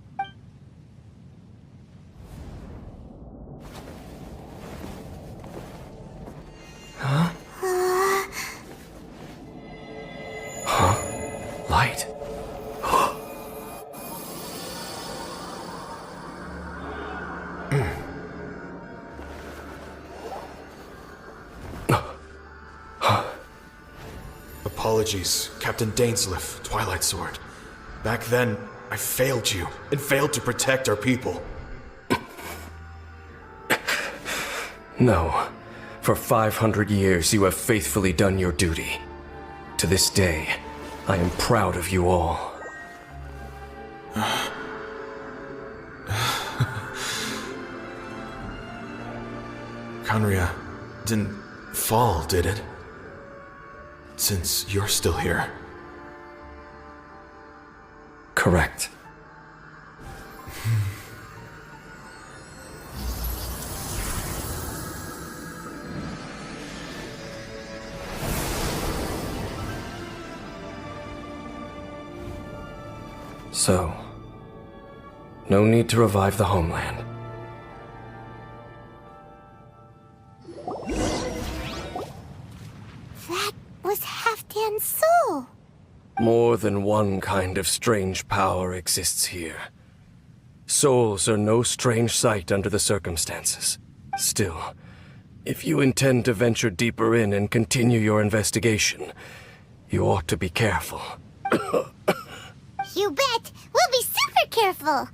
S5: Huh? Huh? Light.
S7: Apologies, Captain Dainsleif, Twilight Sword. Back then, I failed you, and failed to protect our people.
S5: No. For 500 years, you have faithfully done your duty. To this day, I am proud of you all.
S7: Conria didn't fall, did it? Since you're still here.
S5: Correct. So, no need to revive the homeland.
S4: That was Halfdan's soul.
S5: More than one kind of strange power exists here. Souls are no strange sight under the circumstances. Still, if you intend to venture deeper in and continue your investigation, you ought to be careful.
S4: You bet. We'll be super careful.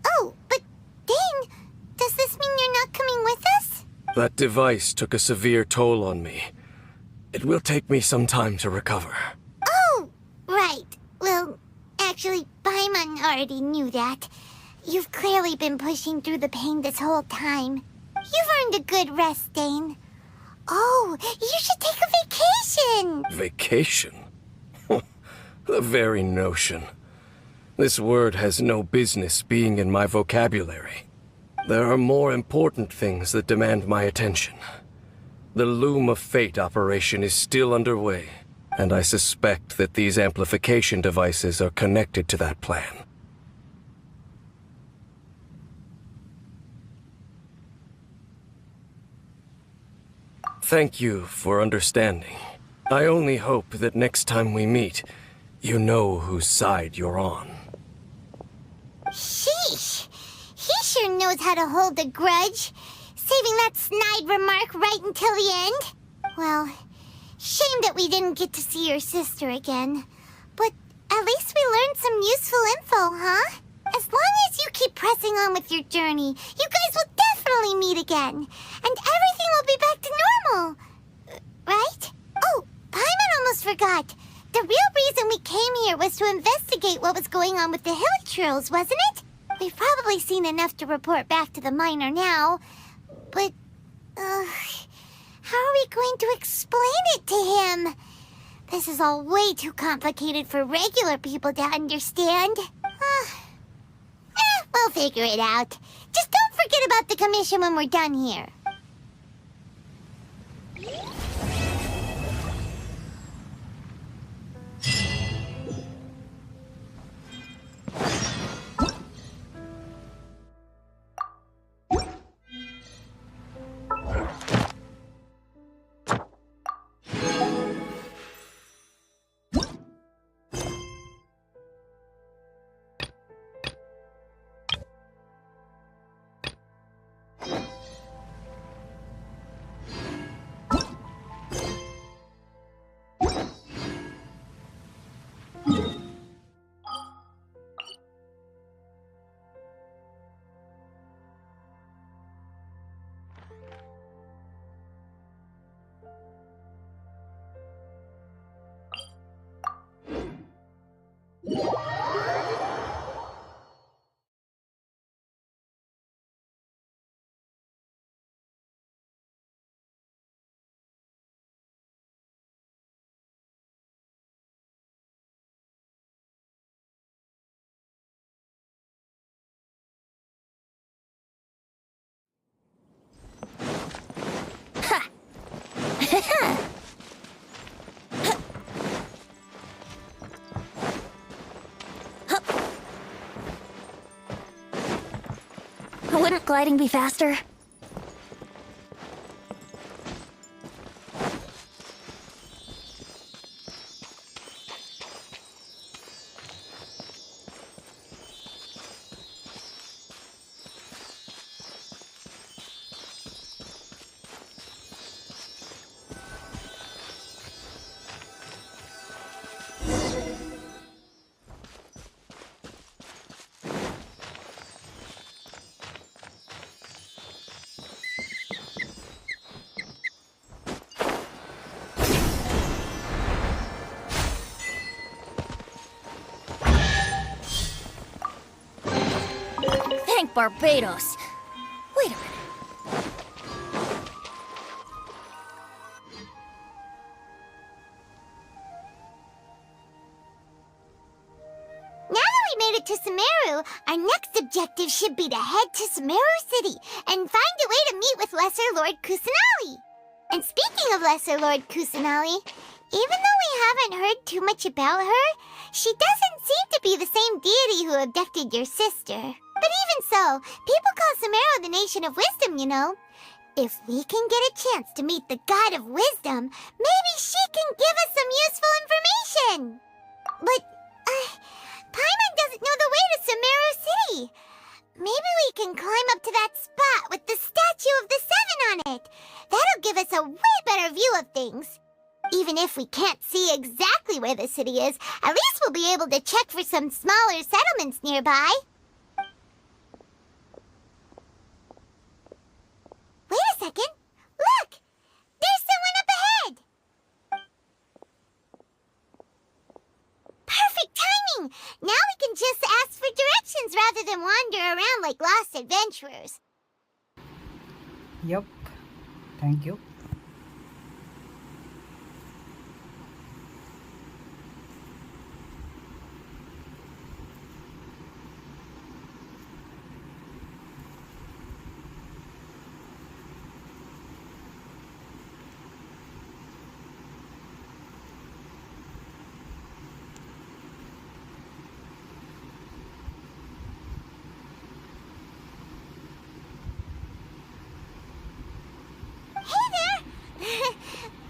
S4: Oh, but Dane, does this mean you're not coming with us?
S5: That device took a severe toll on me. It will take me some time to recover.
S4: Oh, right. Well, actually, Paimon already knew that. You've clearly been pushing through the pain this whole time. You've earned a good rest, Dane. Oh, you should take a vacation.
S5: Vacation? The very notion. This word has no business being in my vocabulary. There are more important things that demand my attention. The Loom of Fate operation is still underway, and I suspect that these amplification devices are connected to that plan. Thank you for understanding. I only hope that next time we meet, you know whose side you're on.
S4: Sheesh. He sure knows how to hold a grudge, saving that snide remark right until the end. Well, shame that we didn't get to see your sister again. But at least we learned some useful info, huh? As long as you keep pressing on with your journey, you guys will definitely meet again. And everything will be back to normal. Right? Oh, Paimon almost forgot. The real reason we came here was to investigate what was going on with the hill trolls, wasn't it? We've probably seen enough to report back to the miner now. But, how are we going to explain it to him? This is all way too complicated for regular people to understand. We'll figure it out. Just don't forget about the commission when we're done here.
S3: Wouldn't gliding be faster?
S1: Barbados. Wait a minute.
S4: Now that we made it to Sumeru, our next objective should be to head to Sumeru City and find a way to meet with Lesser Lord Kusanali. And speaking of Lesser Lord Kusanali, even though we haven't heard too much about her, she doesn't seem to be the same deity who abducted your sister. But even so, people call Sumeru the Nation of Wisdom, you know. If we can get a chance to meet the God of Wisdom, maybe she can give us some useful information. But, Paimon doesn't know the way to Sumeru City. Maybe we can climb up to that spot with the statue of the Seven on it. That'll give us a way better view of things. Even if we can't see exactly where the city is, at least we'll be able to check for some smaller settlements nearby. Wait a second. Look! There's someone up ahead! Perfect timing! Now we can just ask for directions rather than wander around like lost adventurers.
S2: Yup. Thank you.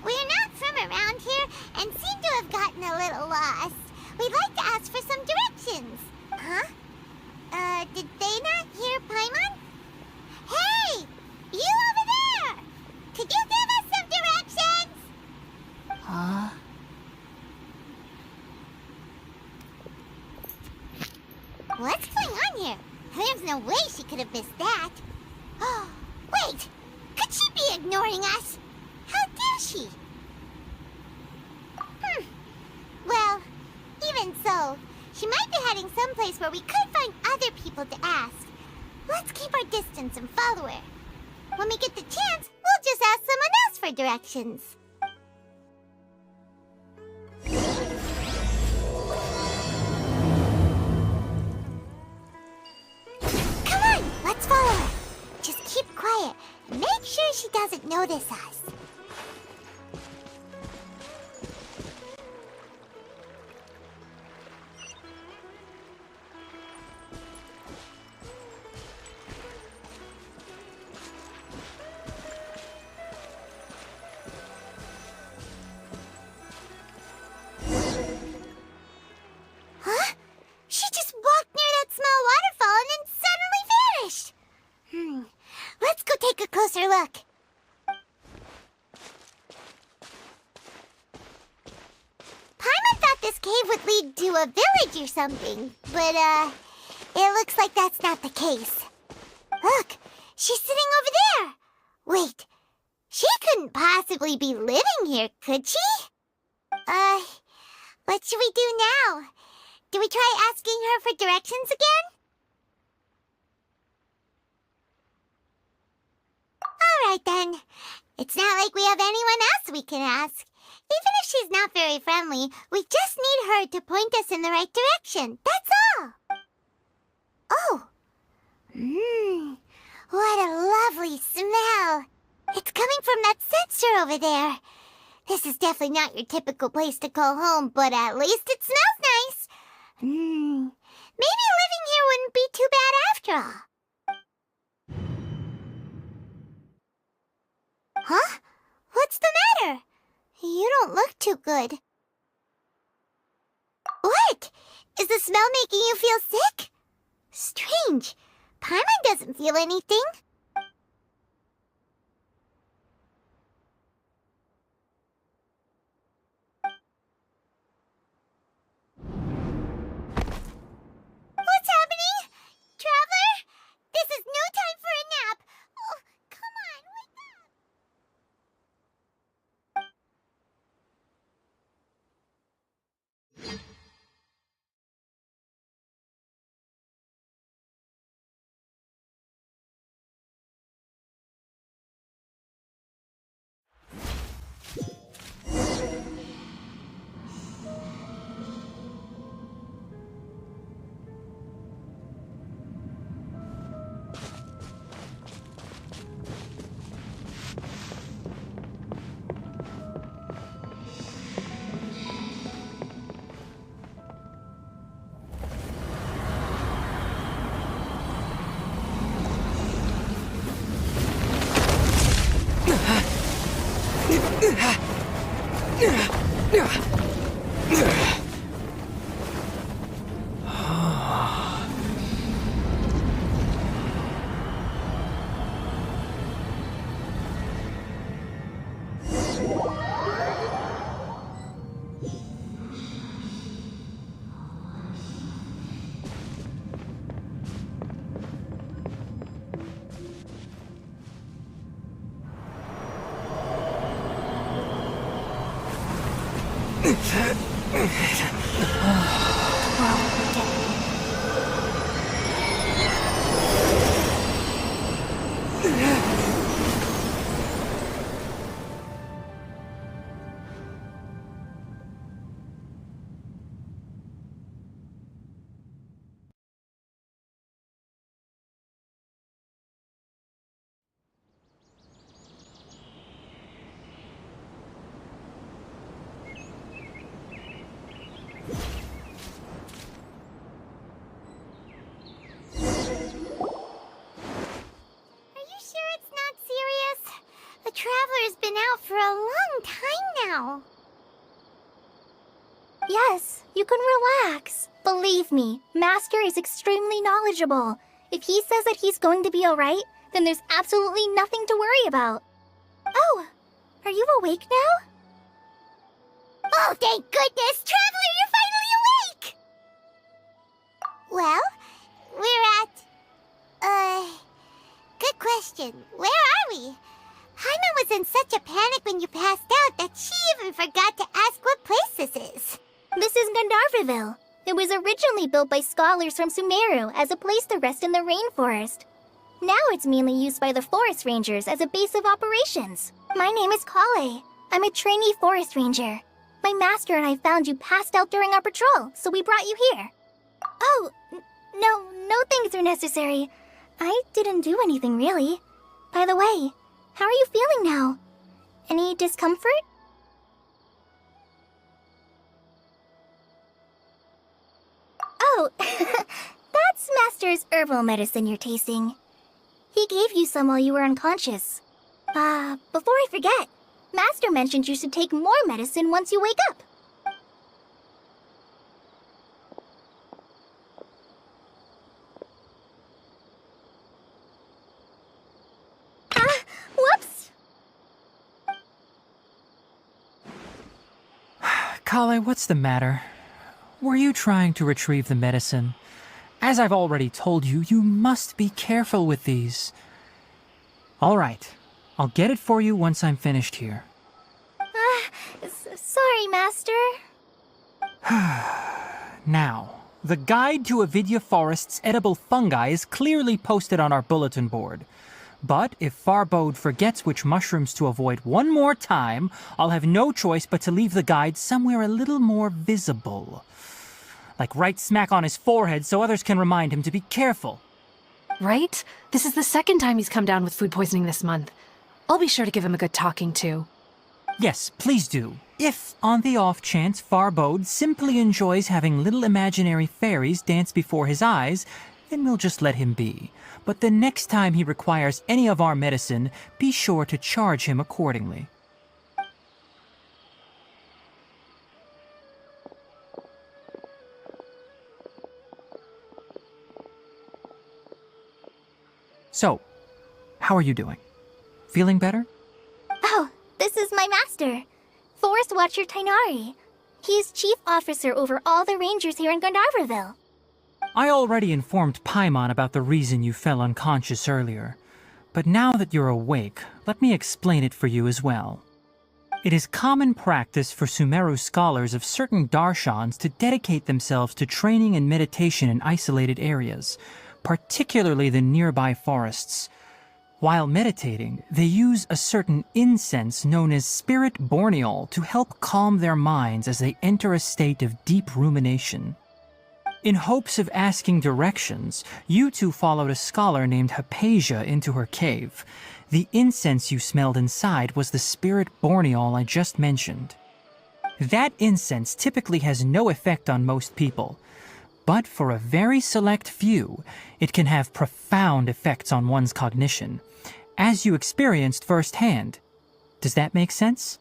S4: We're not from around here and seem to have gotten a little lost. We'd like to ask for some directions. Huh? Did they not hear Paimon? Hey! You over there! Could you give us some directions?
S2: Huh?
S4: What's going on here? There's no way she could have missed that. Oh, wait! Could she be ignoring us? How dare she? Well, even so, she might be heading someplace where we could find other people to ask. Let's keep our distance and follow her. When we get the chance, we'll just ask someone else for directions. Come on, let's follow her. Just keep quiet and make sure she doesn't notice us. Huh? She just walked near that small waterfall and then suddenly vanished. Let's go take a closer look. Paimon thought this cave would lead to a village or something, but, it looks like that's not the case. Look, she's sitting over there. Wait, she couldn't possibly be living here, could she? What should we do now? Do we try asking her for directions again? Alright then. It's not like we have anyone else we can ask. Even if she's not very friendly, we just need her to point us in the right direction. That's all. Oh. What a lovely smell. It's coming from that sensor over there. This is definitely not your typical place to call home, but at least it smells nice. Maybe living here wouldn't be too bad after all. Huh? What's the matter? You don't look too good. What? Is the smell making you feel sick? Strange. Paimon doesn't feel anything. Scholar's been out for a long time now.
S8: Yes, you can relax. Believe me, Master is extremely knowledgeable. If he says that he's going to be alright, then there's absolutely nothing to worry about. Oh, are you awake now?
S4: Oh, thank goodness! Traveler, you're finally awake! Well, we're at... Good question. Where are we? Haima was in such a panic when you passed out that she even forgot to ask what place this is.
S8: This is Gandharvaville. It was originally built by scholars from Sumeru as a place to rest in the rainforest. Now it's mainly used by the forest rangers as a base of operations. My name is Kale. I'm a trainee forest ranger. My master and I found you passed out during our patrol, so we brought you here. Oh, no things are necessary. I didn't do anything really. By the way, how are you feeling now? Any discomfort? Oh, that's Master's herbal medicine you're tasting. He gave you some while you were unconscious. Before I forget, Master mentioned you should take more medicine once you wake up. Whoops!
S9: Kale, what's the matter? Were you trying to retrieve the medicine? As I've already told you, you must be careful with these. All right, I'll get it for you once I'm finished here.
S8: Sorry, Master.
S9: Now, the guide to Avidya Forest's edible fungi is clearly posted on our bulletin board. But if Farbode forgets which mushrooms to avoid one more time, I'll have no choice but to leave the guide somewhere a little more visible. Like right smack on his forehead so others can remind him to be careful.
S10: Right? This is the second time he's come down with food poisoning this month. I'll be sure to give him a good talking to.
S9: Yes, please do. If, on the off chance, Farbode simply enjoys having little imaginary fairies dance before his eyes, then we'll just let him be. But the next time he requires any of our medicine, be sure to charge him accordingly. So, how are you doing? Feeling better?
S8: Oh, this is my master, Forest Watcher Tainari. He's chief officer over all the rangers here in Gandharvaville.
S9: I already informed Paimon about the reason you fell unconscious earlier. But now that you're awake, let me explain it for you as well. It is common practice for Sumeru scholars of certain darshans to dedicate themselves to training and meditation in isolated areas, particularly the nearby forests. While meditating, they use a certain incense known as spirit borneol to help calm their minds as they enter a state of deep rumination. In hopes of asking directions, you two followed a scholar named Hypatia into her cave. The incense you smelled inside was the spirit borneol I just mentioned. That incense typically has no effect on most people, but for a very select few, it can have profound effects on one's cognition, as you experienced firsthand. Does that make sense?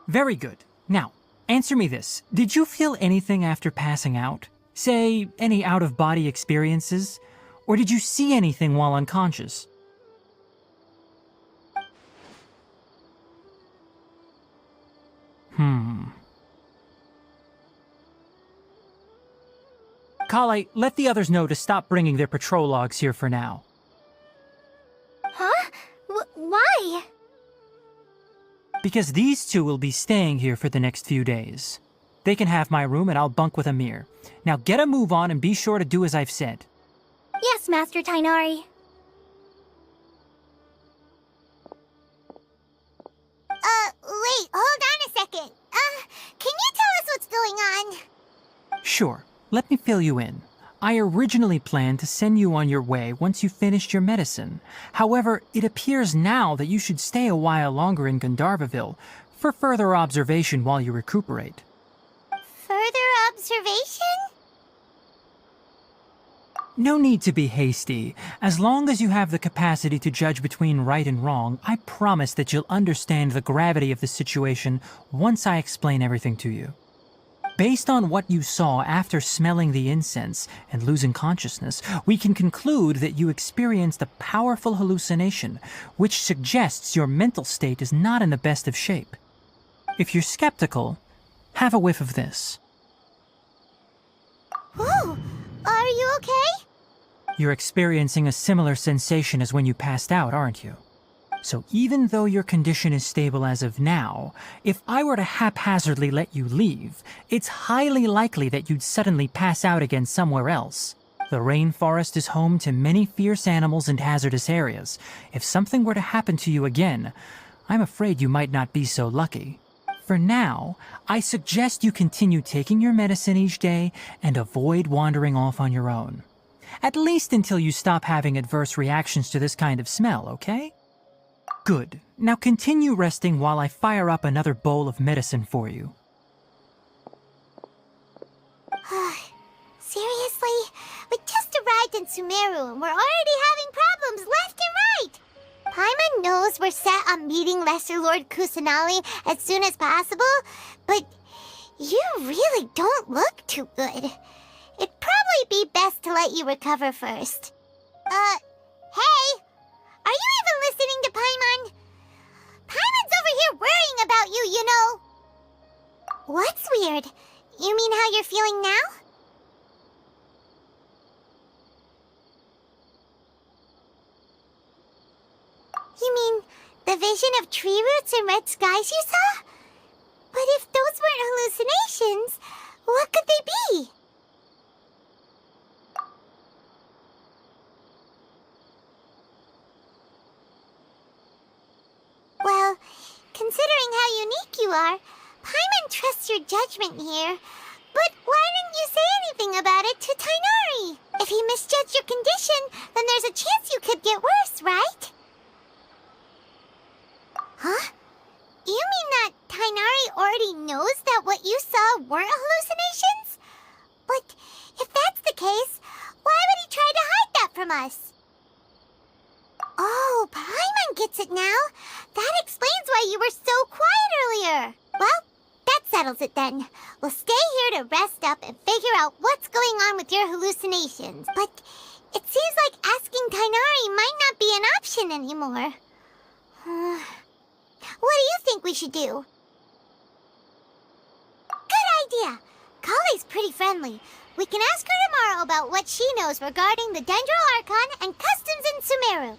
S9: Very good. Now, answer me this. Did you feel anything after passing out? Say, any out-of-body experiences? Or did you see anything while unconscious? Kale, let the others know to stop bringing their patrol logs here for now.
S8: Huh? Why?
S9: Because these two will be staying here for the next few days. They can have my room and I'll bunk with Amir. Now get a move on and be sure to do as I've said.
S8: Yes, Master Tainari.
S4: Wait, hold on a second. Can you tell us what's going on?
S9: Sure, let me fill you in. I originally planned to send you on your way once you finished your medicine. However, it appears now that you should stay a while longer in Gandharvaville for further observation while you recuperate.
S4: Further observation?
S9: No need to be hasty. As long as you have the capacity to judge between right and wrong, I promise that you'll understand the gravity of the situation once I explain everything to you. Based on what you saw after smelling the incense and losing consciousness, we can conclude that you experienced a powerful hallucination, which suggests your mental state is not in the best of shape. If you're skeptical, have a whiff of this.
S4: Whoa! Are you okay?
S9: You're experiencing a similar sensation as when you passed out, aren't you? So even though your condition is stable as of now, if I were to haphazardly let you leave, it's highly likely that you'd suddenly pass out again somewhere else. The rainforest is home to many fierce animals and hazardous areas. If something were to happen to you again, I'm afraid you might not be so lucky. For now, I suggest you continue taking your medicine each day and avoid wandering off on your own. At least until you stop having adverse reactions to this kind of smell, okay? Good. Now continue resting while I fire up another bowl of medicine for you.
S4: Seriously? We just arrived in Sumeru and we're already having problems left and right! Paimon knows we're set on meeting Lesser Lord Kusanali as soon as possible, but you really don't look too good. It'd probably be best to let you recover first. Hey! Are you even listening to Paimon? Paimon's over here worrying about you, you know! What's weird? You mean how you're feeling now? You mean the vision of tree roots and red skies you saw? But if those weren't hallucinations, what could they be? Well, considering how unique you are, Paimon trusts your judgment here. But why didn't you say anything about it to Tighnari? If he misjudged your condition, then there's a chance you could get worse, right? Huh? You mean that Tighnari already knows that what you saw weren't hallucinations? But if that's the case, why would he try to hide that from us? Oh, Paimon gets it now. That explains why you were so quiet earlier. Well, that settles it then. We'll stay here to rest up and figure out what's going on with your hallucinations. But it seems like asking Tighnari might not be an option anymore. What do you think we should do? Good idea. Kale's pretty friendly. We can ask her tomorrow about what she knows regarding the Dendro Archon and customs in Sumeru.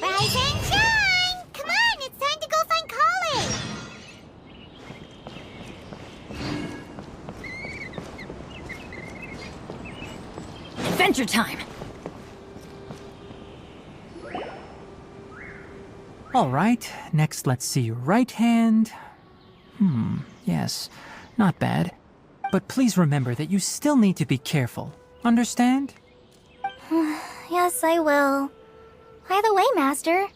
S4: Rise and shine! Come on, it's time to go find Kale!
S3: Adventure time!
S9: All right, next let's see your right hand. Yes, not bad. But please remember that you still need to be careful. Understand?
S8: Yes, I will. By the way, Master,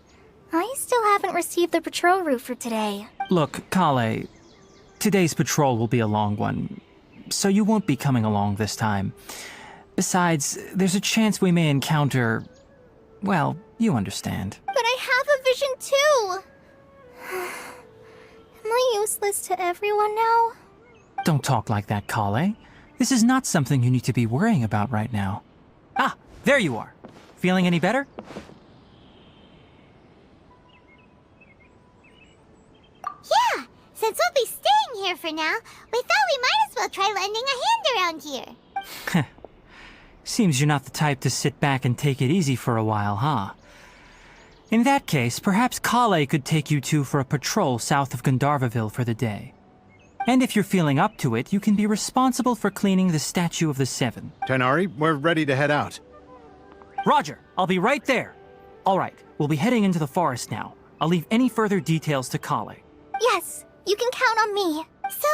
S8: I still haven't received the patrol route for today.
S9: Look, Kale, today's patrol will be a long one, so you won't be coming along this time. Besides, there's a chance we may encounter... well, you understand.
S8: But I have a vision too! Am I useless to everyone now?
S9: Don't talk like that, Kale. This is not something you need to be worrying about right now. Ah, there you are. Feeling any better?
S4: Yeah, since we'll be staying here for now, we thought we might as well try lending a hand around here.
S9: Seems you're not the type to sit back and take it easy for a while, huh? In that case, perhaps Kale could take you two for a patrol south of Gandharvaville for the day. And if you're feeling up to it, you can be responsible for cleaning the Statue of the Seven.
S11: Tighnari, we're ready to head out.
S9: Roger, I'll be right there. All right, we'll be heading into the forest now. I'll leave any further details to Kale.
S8: Yes, you can count on me.
S4: So,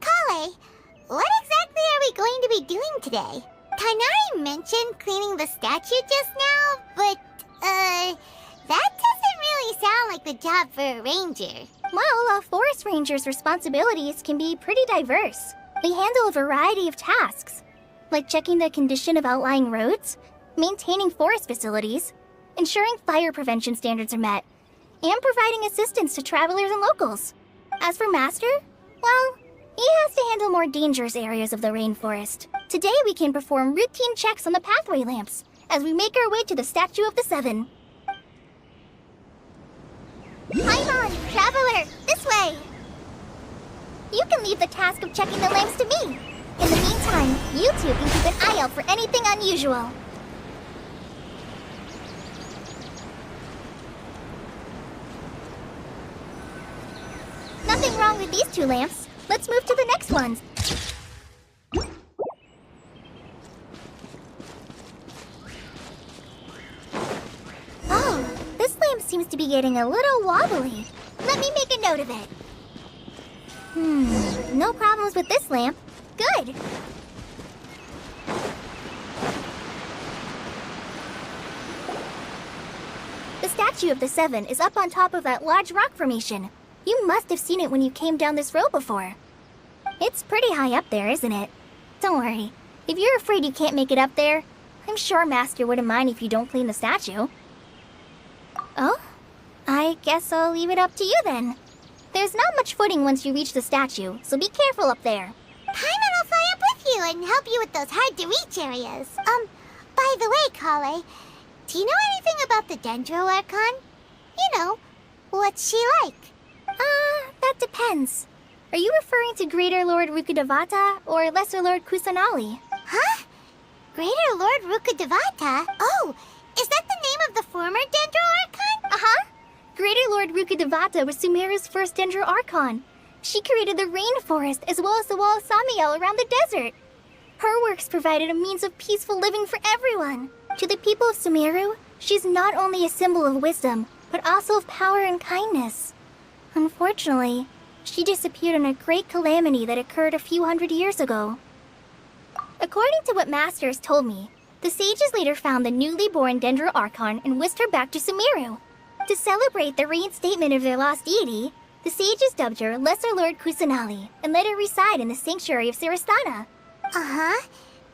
S4: Kale, what exactly are we going to be doing today? Tighnari mentioned cleaning the statue just now, but, that doesn't really sound like the job for a ranger.
S8: Well, a forest ranger's responsibilities can be pretty diverse. They handle a variety of tasks, like checking the condition of outlying roads, maintaining forest facilities, ensuring fire prevention standards are met, and providing assistance to travelers and locals. As for Master, well, he has to handle more dangerous areas of the rainforest. Today we can perform routine checks on the pathway lamps as we make our way to the Statue of the Seven. Paimon, traveler, this way! You can leave the task of checking the lamps to me. In the meantime, you two can keep an eye out for anything unusual. Nothing wrong with these two lamps. Let's move to the next ones. Oh, this lamp seems to be getting a little wobbly. Let me make a note of it. No problems with this lamp. Good. The Statue of the Seven is up on top of that large rock formation. You must have seen it when you came down this road before. It's pretty high up there, isn't it? Don't worry. If you're afraid you can't make it up there, I'm sure Master wouldn't mind if you don't clean the statue. Oh? I guess I'll leave it up to you then. There's not much footing once you reach the statue, so be careful up there.
S4: Paimon will fly up with you and help you with those hard-to-reach areas. By the way, Kale, do you know anything about the Dendro Archon? You know, what's she like?
S8: That depends. Are you referring to Greater Lord Rukkhadevata or Lesser Lord Kusanali?
S4: Huh? Greater Lord Rukkhadevata? Oh, is that the name of the former Dendro Archon?
S8: Uh-huh. Greater Lord Rukkhadevata was Sumeru's first Dendro Archon. She created the rainforest as well as the wall of Samiel around the desert. Her works provided a means of peaceful living for everyone. To the people of Sumeru, she's not only a symbol of wisdom, but also of power and kindness. Unfortunately, she disappeared in a great calamity that occurred a few hundred years ago. According to what Master has told me, the sages later found the newly born Dendro Archon and whisked her back to Sumeru. To celebrate the reinstatement of their lost deity, the sages dubbed her Lesser Lord Kusanali and let her reside in the sanctuary of Siristana.
S4: Uh-huh.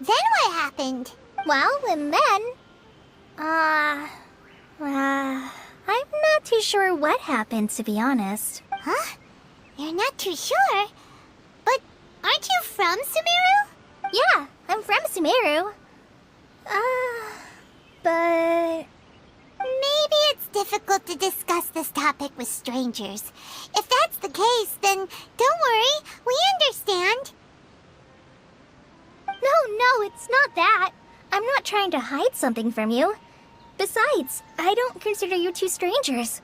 S4: Then what happened?
S8: Well, and then... I'm not too sure what happened, to be honest.
S4: Huh? You're not too sure? But aren't you from Sumeru?
S8: Yeah, I'm from Sumeru. But...
S4: Maybe it's difficult to discuss this topic with strangers. If that's the case, then don't worry, we understand.
S8: No, it's not that. I'm not trying to hide something from you. Besides, I don't consider you two strangers.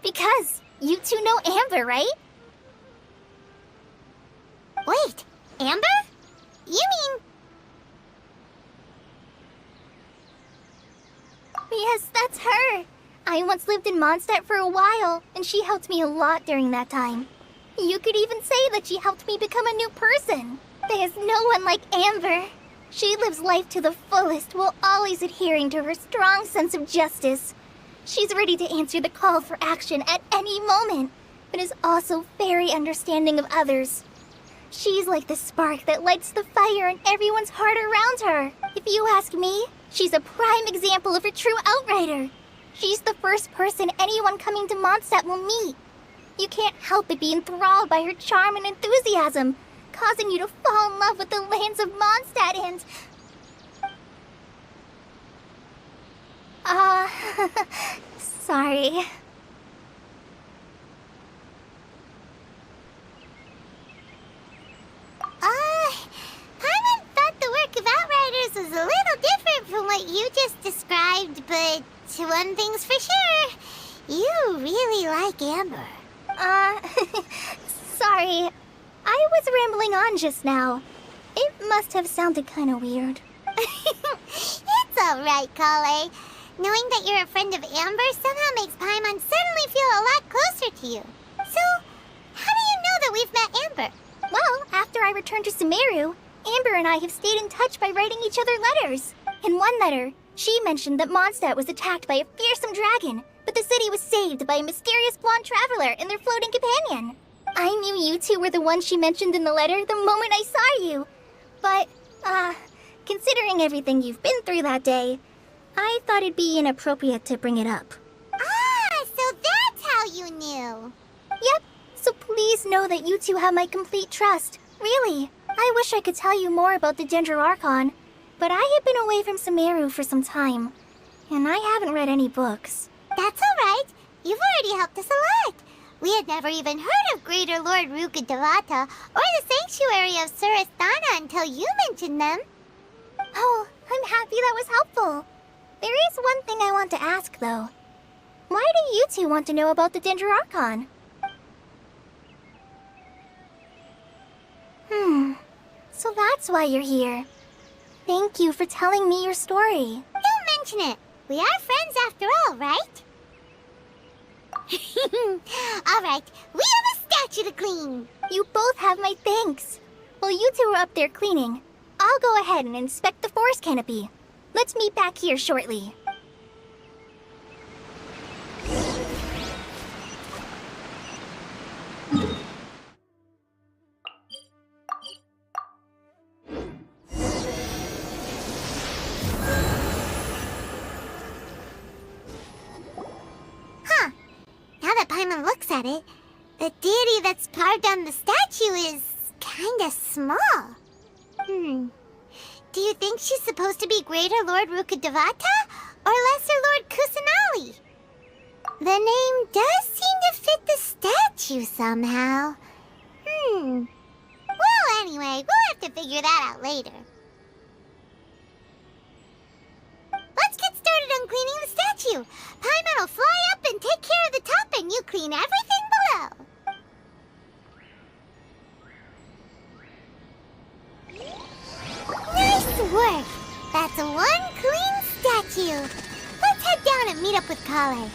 S8: Because you two know Amber, right?
S4: Wait, Amber? You mean...
S8: Yes, that's her. I once lived in Mondstadt for a while, and she helped me a lot during that time. You could even say that she helped me become a new person. There's no one like Amber. She lives life to the fullest while always adhering to her strong sense of justice. She's ready to answer the call for action at any moment, but is also very understanding of others. She's like the spark that lights the fire in everyone's heart around her. If you ask me, she's a prime example of a true outrider. She's the first person anyone coming to Mondstadt will meet. You can't help but be enthralled by her charm and enthusiasm, causing you to fall in love with the lands of Mondstadt and... sorry.
S4: Paimon thought the work of Outriders was a little different from what you just described, but one thing's for sure, you really like Amber.
S8: Sorry. I was rambling on just now. It must have sounded kind of weird.
S4: It's alright, Kale. Knowing that you're a friend of Amber somehow makes Paimon suddenly feel a lot closer to you. So, how do you know that we've met Amber?
S8: Well, after I returned to Sumeru, Amber and I have stayed in touch by writing each other letters. In one letter, she mentioned that Mondstadt was attacked by a fearsome dragon, but the city was saved by a mysterious blonde traveler and their floating companion. I knew you two were the ones she mentioned in the letter the moment I saw you. But, considering everything you've been through that day, I thought it'd be inappropriate to bring it up.
S4: Ah, so that's how you knew.
S8: Yep, so please know that you two have my complete trust. Really, I wish I could tell you more about the Gender Archon, but I have been away from Sumeru for some time, and I haven't read any books.
S4: That's alright. You've already helped us a lot. We had never even heard of Greater Lord Rukkhadevata or the Sanctuary of Surasthana until you mentioned them.
S8: Oh, I'm happy that was helpful. There is one thing I want to ask, though. Why do you two want to know about the Gender Archon? So that's why you're here. Thank you for telling me your story.
S4: Don't mention it. We are friends after all, right? Alright, we have a statue to clean.
S8: You both have my thanks. While you two are up there cleaning, I'll go ahead and inspect the forest canopy. Let's meet back here shortly.
S4: Huh. Now that Paimon looks at it, the deity that's carved on the statue is kinda small. Do you think she's supposed to be Greater Lord Rukkhadevata or Lesser Lord Kusanali? The name does seem to fit the statue somehow. Well, anyway, we'll have to figure that out later. Let's get started on cleaning the statue. Paimon will fly up and take care of the top, and you clean everything below. Nice work! That's one clean statue. Let's head down and meet up with Kale.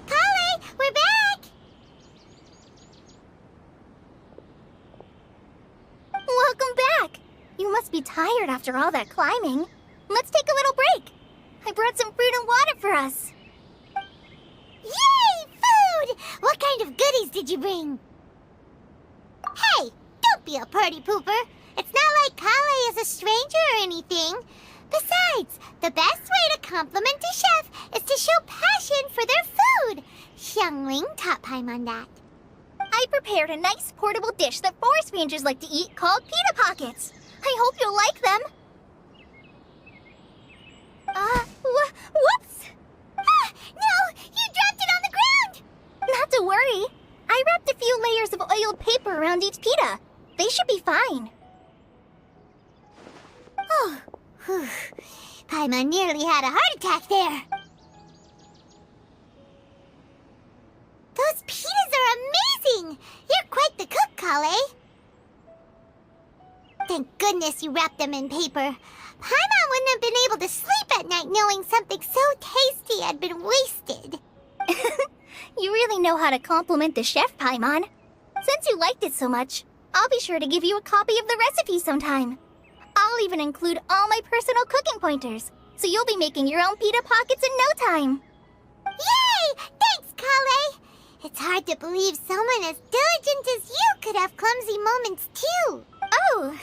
S4: Kale, we're back!
S8: Welcome back! You must be tired after all that climbing. Let's take a little break. I brought some fruit and water for us.
S4: Yay! Food! What kind of goodies did you bring? Hey! Don't be a party pooper! It's not like Kale is a stranger or anything. Besides, the best way to compliment a chef is to show passion for their food. Xiangling taught Paimon that.
S8: I prepared a nice portable dish that forest rangers like to eat called pita pockets. I hope you'll like them. Whoops!
S4: Ah, no! You dropped it on the ground!
S8: Not to worry. I wrapped a few layers of oiled paper around each pita. They should be fine.
S4: Oh, whew. Paimon nearly had a heart attack there. Those pitas are amazing! You're quite the cook, Kale. Thank goodness you wrapped them in paper. Paimon wouldn't have been able to sleep at night knowing something so tasty had been wasted.
S8: You really know how to compliment the chef, Paimon. Since you liked it so much, I'll be sure to give you a copy of the recipe sometime. I'll even include all my personal cooking pointers, so you'll be making your own pita pockets in no time.
S4: Yay! Thanks, Kale! It's hard to believe someone as diligent as you could have clumsy moments too.
S8: Oh,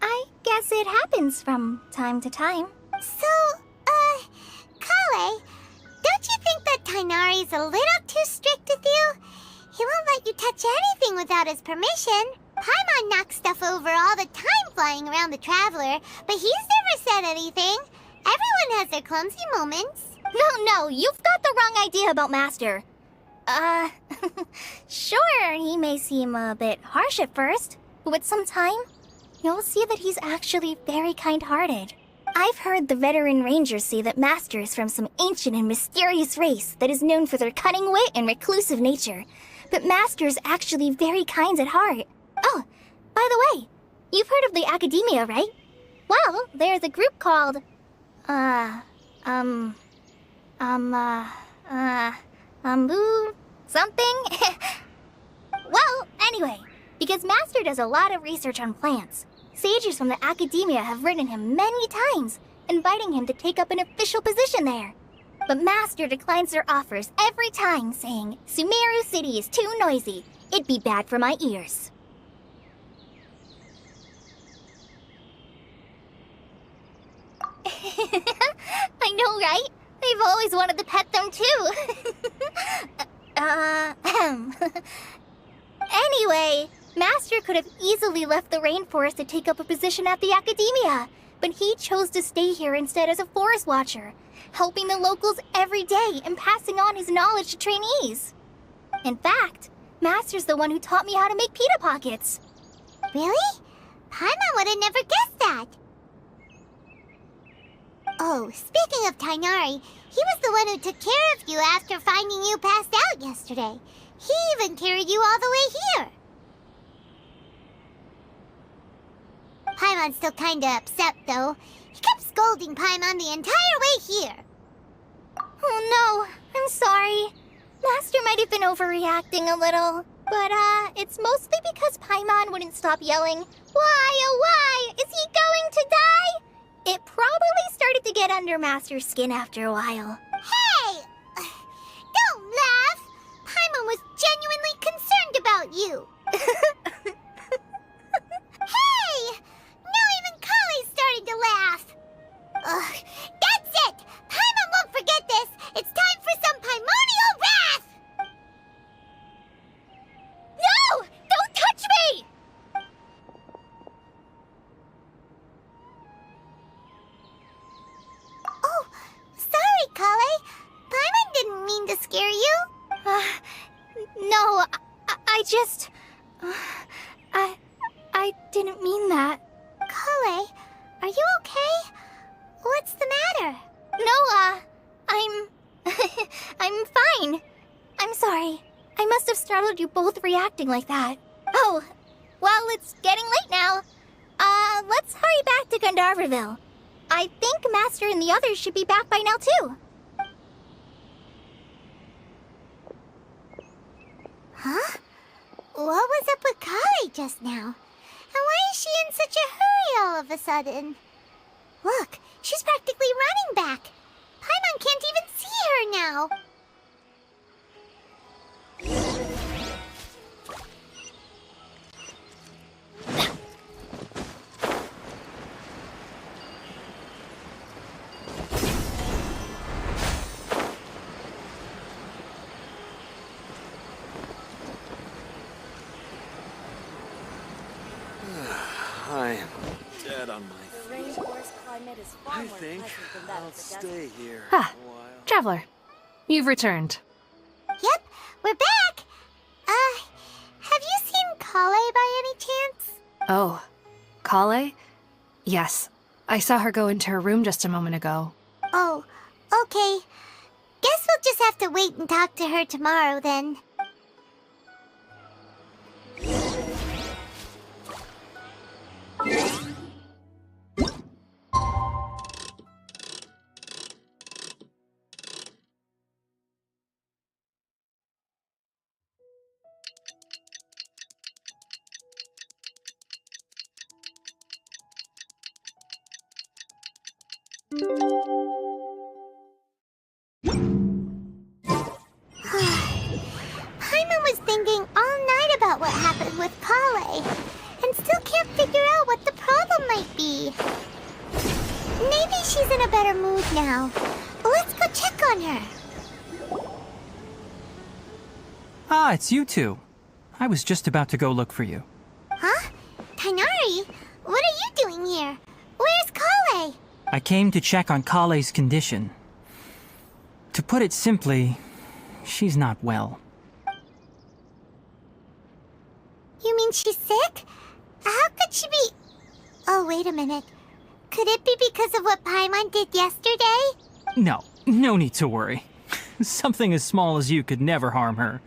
S8: I guess it happens from time to time.
S4: So, Kale, don't you think that Tainari's a little too strict with you? He won't let you touch anything without his permission. Paimon knocks stuff over all the time flying around the Traveler, but he's never said anything. Everyone has their clumsy moments.
S8: No, you've got the wrong idea about Master. Sure, he may seem a bit harsh at first, but with some time, you'll see that he's actually very kind-hearted. I've heard the veteran rangers say that Master is from some ancient and mysterious race that is known for their cunning wit and reclusive nature, but Master is actually very kind at heart. Oh, by the way, you've heard of the Academia, right? Well, there's a group called, Something? Well, anyway, because Master does a lot of research on plants, sages from the academia have written him many times, inviting him to take up an official position there. But Master declines their offers every time, saying, Sumeru City is too noisy. It'd be bad for my ears. I know, right? I've always wanted to pet them too. Anyway, Master could have easily left the rainforest to take up a position at the academia, but he chose to stay here instead as a forest watcher, helping the locals every day and passing on his knowledge to trainees. In fact, Master's the one who taught me how to make pita pockets.
S4: Really? Paimon would have never guessed that. Oh, speaking of Tainari, he was the one who took care of you after finding you passed out yesterday. He even carried you all the way here. Paimon's still kinda upset, though. He kept scolding Paimon the entire way here.
S8: Oh no, I'm sorry. Master might have been overreacting a little. But, it's mostly because Paimon wouldn't stop yelling, Why, oh why, is he going to die? It probably started to get under Master's skin after a while.
S4: Hey! Don't laugh! Paimon was genuinely concerned about you. Hey! Now even Kali's starting to laugh. That's it! Paimon won't forget this! It's time for some primordial wrath!
S8: No! Don't touch me!
S4: Oh, sorry, Kale. Paimon didn't mean to scare you.
S8: No, I just... I didn't mean that.
S4: Kale, are you okay? What's the matter?
S8: No, I'm... I'm fine. I'm sorry. I must have startled you both reacting like that. Oh, well, it's getting late now. Let's hurry back to Gandharville. I think Master and the others should be back by now, too.
S4: Huh? What was up with Kali just now? And why is she in such a hurry all of a sudden? Look, she's practically running back. Paimon can't even see her now.
S12: I am dead on my feet. I think I'll stay here a while.
S10: Traveler, you've returned.
S4: Yep, we're back. Have you seen Kale by any chance?
S10: Oh, Kale? Yes, I saw her go into her room just a moment ago.
S4: Oh, okay. Guess we'll just have to wait and talk to her tomorrow then. Paimon was thinking all night about what happened with Kale, and still can't figure out what the problem might be. Maybe she's in a better mood now. Let's go check on her.
S9: Ah, it's you two. I was just about to go look for you.
S4: Huh? Tainari? What are you doing here? Where's Kale?
S9: I came to check on Kale's condition. To put it simply, she's not well.
S4: You mean she's sick? How could she be... Oh, wait a minute. Could it be because of what Paimon did yesterday?
S9: No need to worry. Something as small as you could never harm her.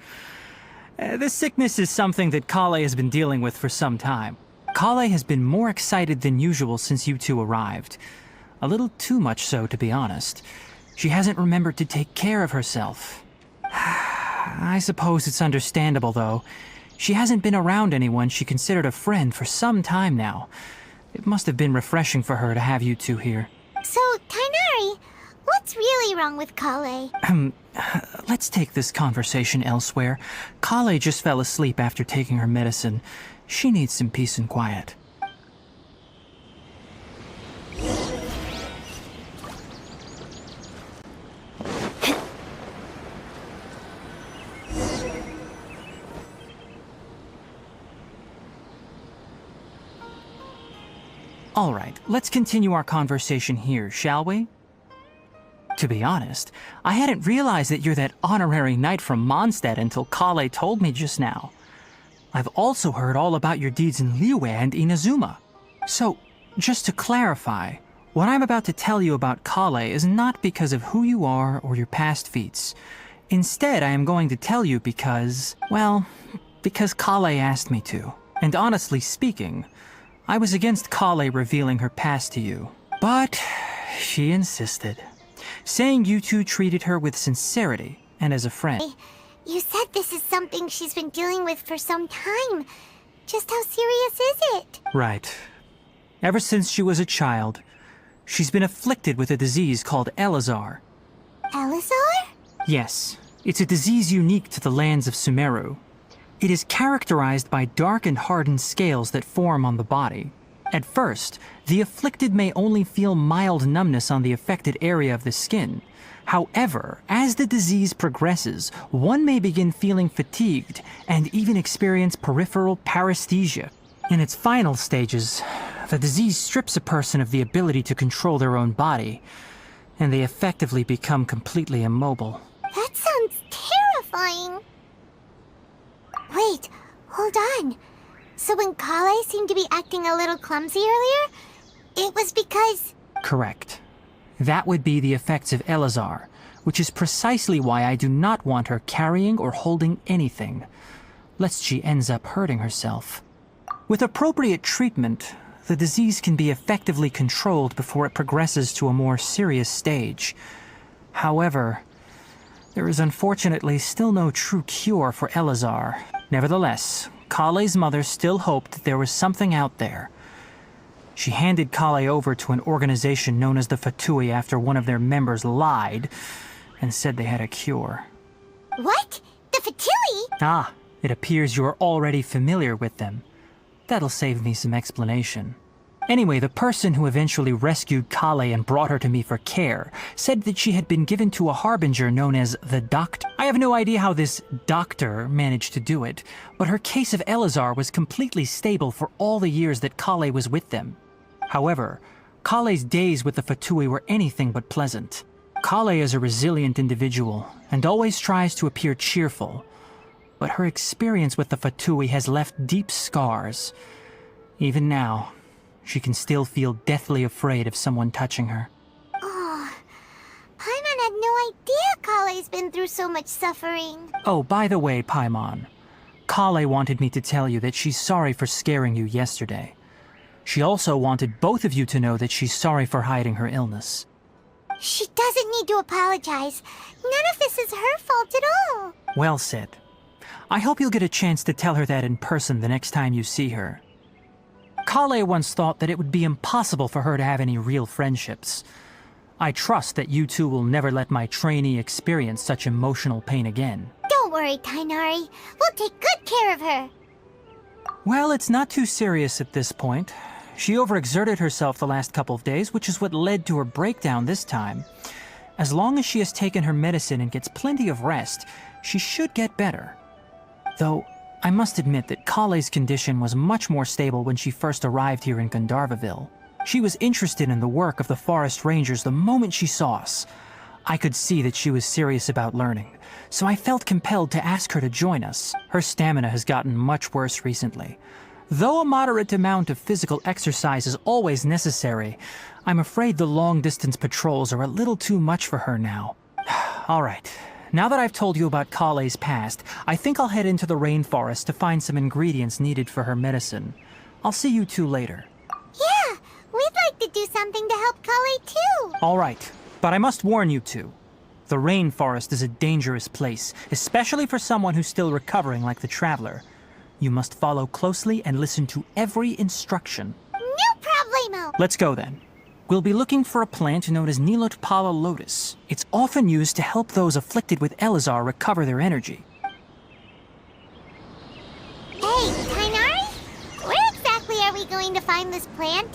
S9: This sickness is something that Kale has been dealing with for some time. Kale has been more excited than usual since you two arrived. A little too much so, to be honest. She hasn't remembered to take care of herself. I suppose it's understandable, though. She hasn't been around anyone she considered a friend for some time now. It must have been refreshing for her to have you two here.
S4: So, Tighnari, what's really wrong with Kale?
S9: Let's take this conversation elsewhere. Kale just fell asleep after taking her medicine. She needs some peace and quiet. All right, let's continue our conversation here, shall we? To be honest, I hadn't realized that you're that honorary knight from Mondstadt until Kale told me just now. I've also heard all about your deeds in Liyue and Inazuma. So, just to clarify, what I'm about to tell you about Kale is not because of who you are or your past feats. Instead, I am going to tell you because, well, because Kale asked me to. And honestly speaking, I was against Kale revealing her past to you. But she insisted, saying you two treated her with sincerity and as a friend.
S4: You said this is something she's been dealing with for some time. Just how serious is it?
S9: Right. Ever since she was a child, she's been afflicted with a disease called Elazar.
S4: Elazar?
S9: Yes, it's a disease unique to the lands of Sumeru. It is characterized by dark and hardened scales that form on the body. At first, the afflicted may only feel mild numbness on the affected area of the skin. However, as the disease progresses, one may begin feeling fatigued and even experience peripheral paresthesia. In its final stages, the disease strips a person of the ability to control their own body, and they effectively become completely immobile.
S4: That sounds terrifying. Wait, hold on. So when Kale seemed to be acting a little clumsy earlier, it was because...
S9: Correct. That would be the effects of Elazar, which is precisely why I do not want her carrying or holding anything, lest she ends up hurting herself. With appropriate treatment, the disease can be effectively controlled before it progresses to a more serious stage. However, there is unfortunately still no true cure for Elazar. Nevertheless, Kale's mother still hoped that there was something out there. She handed Kale over to an organization known as the Fatui after one of their members lied and said they had a cure.
S4: What? The Fatui?
S9: Ah, it appears you are already familiar with them. That'll save me some explanation. Anyway, the person who eventually rescued Kale and brought her to me for care said that she had been given to a harbinger known as the Doctor. I have no idea how this doctor managed to do it, but her case of Elazar was completely stable for all the years that Kale was with them. However, Kale's days with the Fatui were anything but pleasant. Kale is a resilient individual and always tries to appear cheerful, but her experience with the Fatui has left deep scars. Even now, she can still feel deathly afraid of someone touching her.
S4: Oh, Paimon had no idea Kale's been through so much suffering.
S9: Oh, by the way, Paimon, Kale wanted me to tell you that she's sorry for scaring you yesterday. She also wanted both of you to know that she's sorry for hiding her illness.
S4: She doesn't need to apologize. None of this is her fault at all.
S9: Well said. I hope you'll get a chance to tell her that in person the next time you see her. Kale once thought that it would be impossible for her to have any real friendships. I trust that you two will never let my trainee experience such emotional pain again.
S4: Don't worry, Tighnari. We'll take good care of her.
S9: Well, it's not too serious at this point. She overexerted herself the last couple of days, which is what led to her breakdown this time. As long as she has taken her medicine and gets plenty of rest, she should get better. Though, I must admit that Kale's condition was much more stable when she first arrived here in Gandharvaville. She was interested in the work of the forest rangers the moment she saw us. I could see that she was serious about learning, so I felt compelled to ask her to join us. Her stamina has gotten much worse recently. Though a moderate amount of physical exercise is always necessary, I'm afraid the long-distance patrols are a little too much for her now. All right. Now that I've told you about Kale's past, I think I'll head into the rainforest to find some ingredients needed for her medicine. I'll see you two later.
S4: Yeah, we'd like to do something to help Kale too.
S9: All right. But I must warn you two. The rainforest is a dangerous place, especially for someone who's still recovering like the Traveler. You must follow closely and listen to every instruction.
S4: No problemo!
S9: Let's go then. We'll be looking for a plant known as Nilotpala lotus. It's often used to help those afflicted with Elazar recover their energy.
S4: Hey, Tainari? Where exactly are we going to find this plant?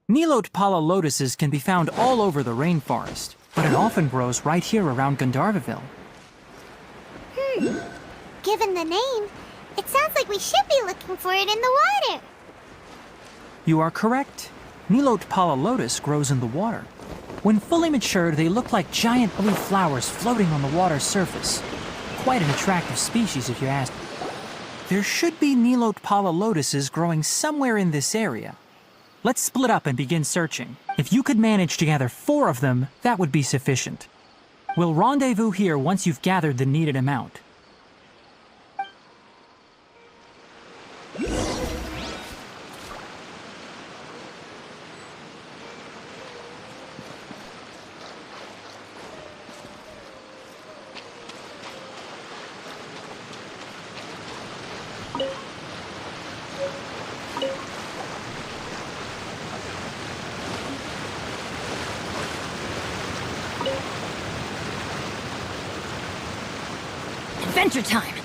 S9: Nilotpala lotuses can be found all over the rainforest, but it often grows right here around Gandharvaville.
S4: Given the name, it sounds like we should be looking for it in the water.
S9: You are correct. Nilotpala lotus grows in the water. When fully matured, they look like giant blue flowers floating on the water's surface. Quite an attractive species, if you ask. There should be Nilotpala lotuses growing somewhere in this area. Let's split up and begin searching. If you could manage to gather 4 of them, that would be sufficient. We'll rendezvous here once you've gathered the needed amount.
S3: Adventure time!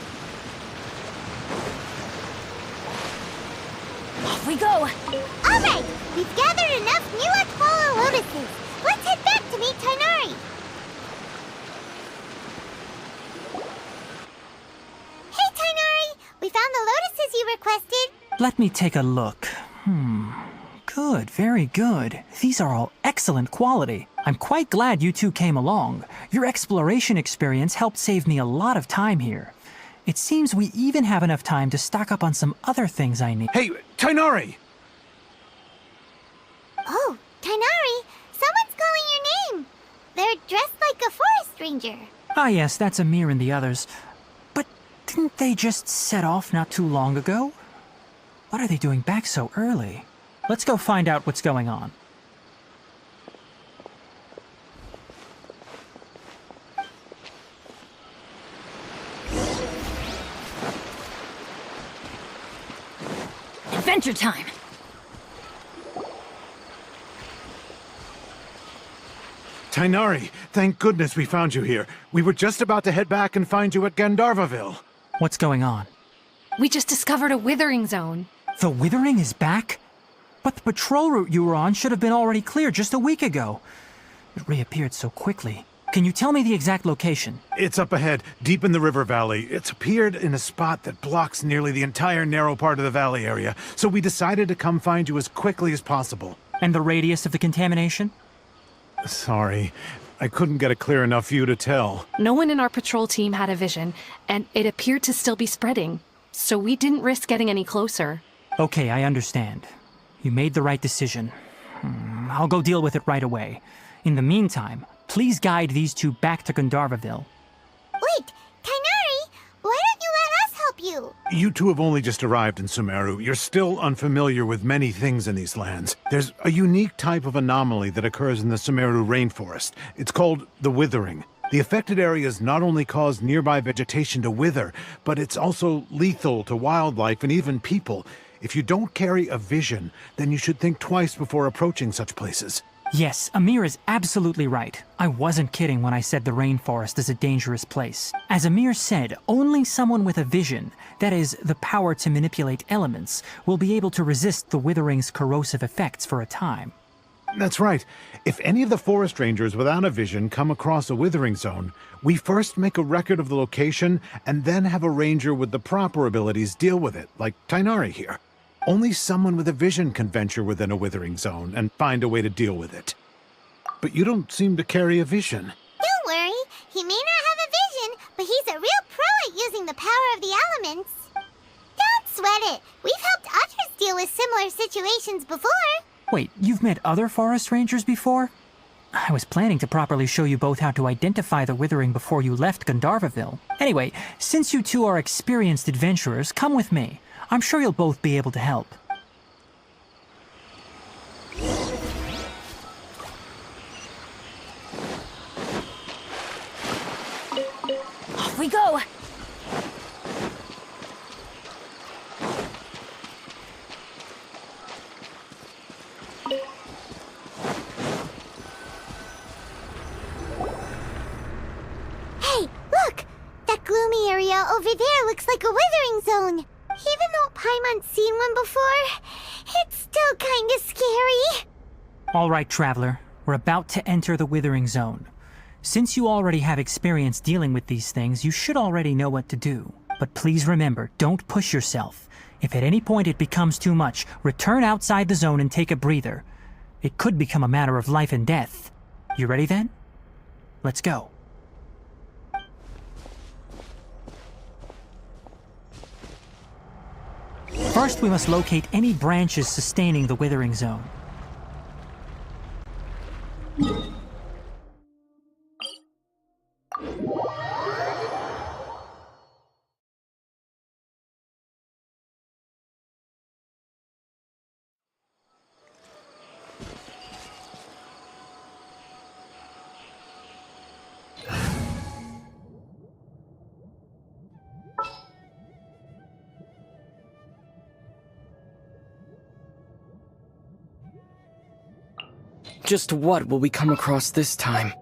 S3: Off we go!
S4: Alright, we've gathered enough Nilotpala lotuses. Let's head back to meet Tainari. Hey, Tainari! We found the lotuses you requested.
S9: Let me take a look. Good, very good. These are all excellent quality. I'm quite glad you two came along. Your exploration experience helped save me a lot of time here. It seems we even have enough time to stock up on some other things I need.
S11: Hey, Tainari!
S4: Oh, Tainari! Someone's calling your name. They're dressed like a forest ranger.
S9: Ah yes, that's Amir and the others. But didn't they just set off not too long ago? What are they doing back so early? Let's go find out what's going on.
S3: Adventure time!
S11: Tainari, thank goodness we found you here. We were just about to head back and find you at Gandharvaville.
S9: What's going on?
S10: We just discovered a withering zone.
S9: The Withering is back? But the patrol route you were on should have been already clear just a week ago. It reappeared so quickly. Can you tell me the exact location?
S11: It's up ahead, deep in the river valley. It's appeared in a spot that blocks nearly the entire narrow part of the valley area, so we decided to come find you as quickly as possible.
S9: And the radius of the contamination?
S11: Sorry, I couldn't get a clear enough view to tell.
S10: No one in our patrol team had a vision, and it appeared to still be spreading, so we didn't risk getting any closer.
S9: Okay, I understand. You made the right decision. I'll go deal with it right away. In the meantime, please guide these two back to Gandharvaville.
S4: Wait, Tainari! Why don't you let us help you?
S11: You two have only just arrived in Sumeru. You're still unfamiliar with many things in these lands. There's a unique type of anomaly that occurs in the Sumeru rainforest. It's called the Withering. The affected areas not only cause nearby vegetation to wither, but it's also lethal to wildlife and even people. If you don't carry a vision, then you should think twice before approaching such places.
S9: Yes, Amir is absolutely right. I wasn't kidding when I said the rainforest is a dangerous place. As Amir said, only someone with a vision, that is, the power to manipulate elements, will be able to resist the Withering's corrosive effects for a time.
S11: That's right. If any of the forest rangers without a vision come across a withering zone, we first make a record of the location and then have a ranger with the proper abilities deal with it, like Tainari here. Only someone with a vision can venture within a withering zone and find a way to deal with it. But you don't seem to carry a vision.
S4: Don't worry, he may not have a vision, but he's a real pro at using the power of the elements. Don't sweat it. We've helped others deal with similar situations before.
S9: Wait, you've met other forest rangers before? I was planning to properly show you both how to identify the Withering before you left Gandharvaville. Anyway, since you two are experienced adventurers, come with me. I'm sure you'll both be able to help.
S3: Off we go!
S4: Hey, look! That gloomy area over there looks like a withering zone. Even though Paimon's seen one before, it's still kinda scary.
S9: All right, Traveler. We're about to enter the Withering Zone. Since you already have experience dealing with these things, you should already know what to do. But please remember, don't push yourself. If at any point it becomes too much, return outside the zone and take a breather. It could become a matter of life and death. You ready then? Let's go. First, we must locate any branches sustaining the Withering Zone.
S13: Just what will we come across this time?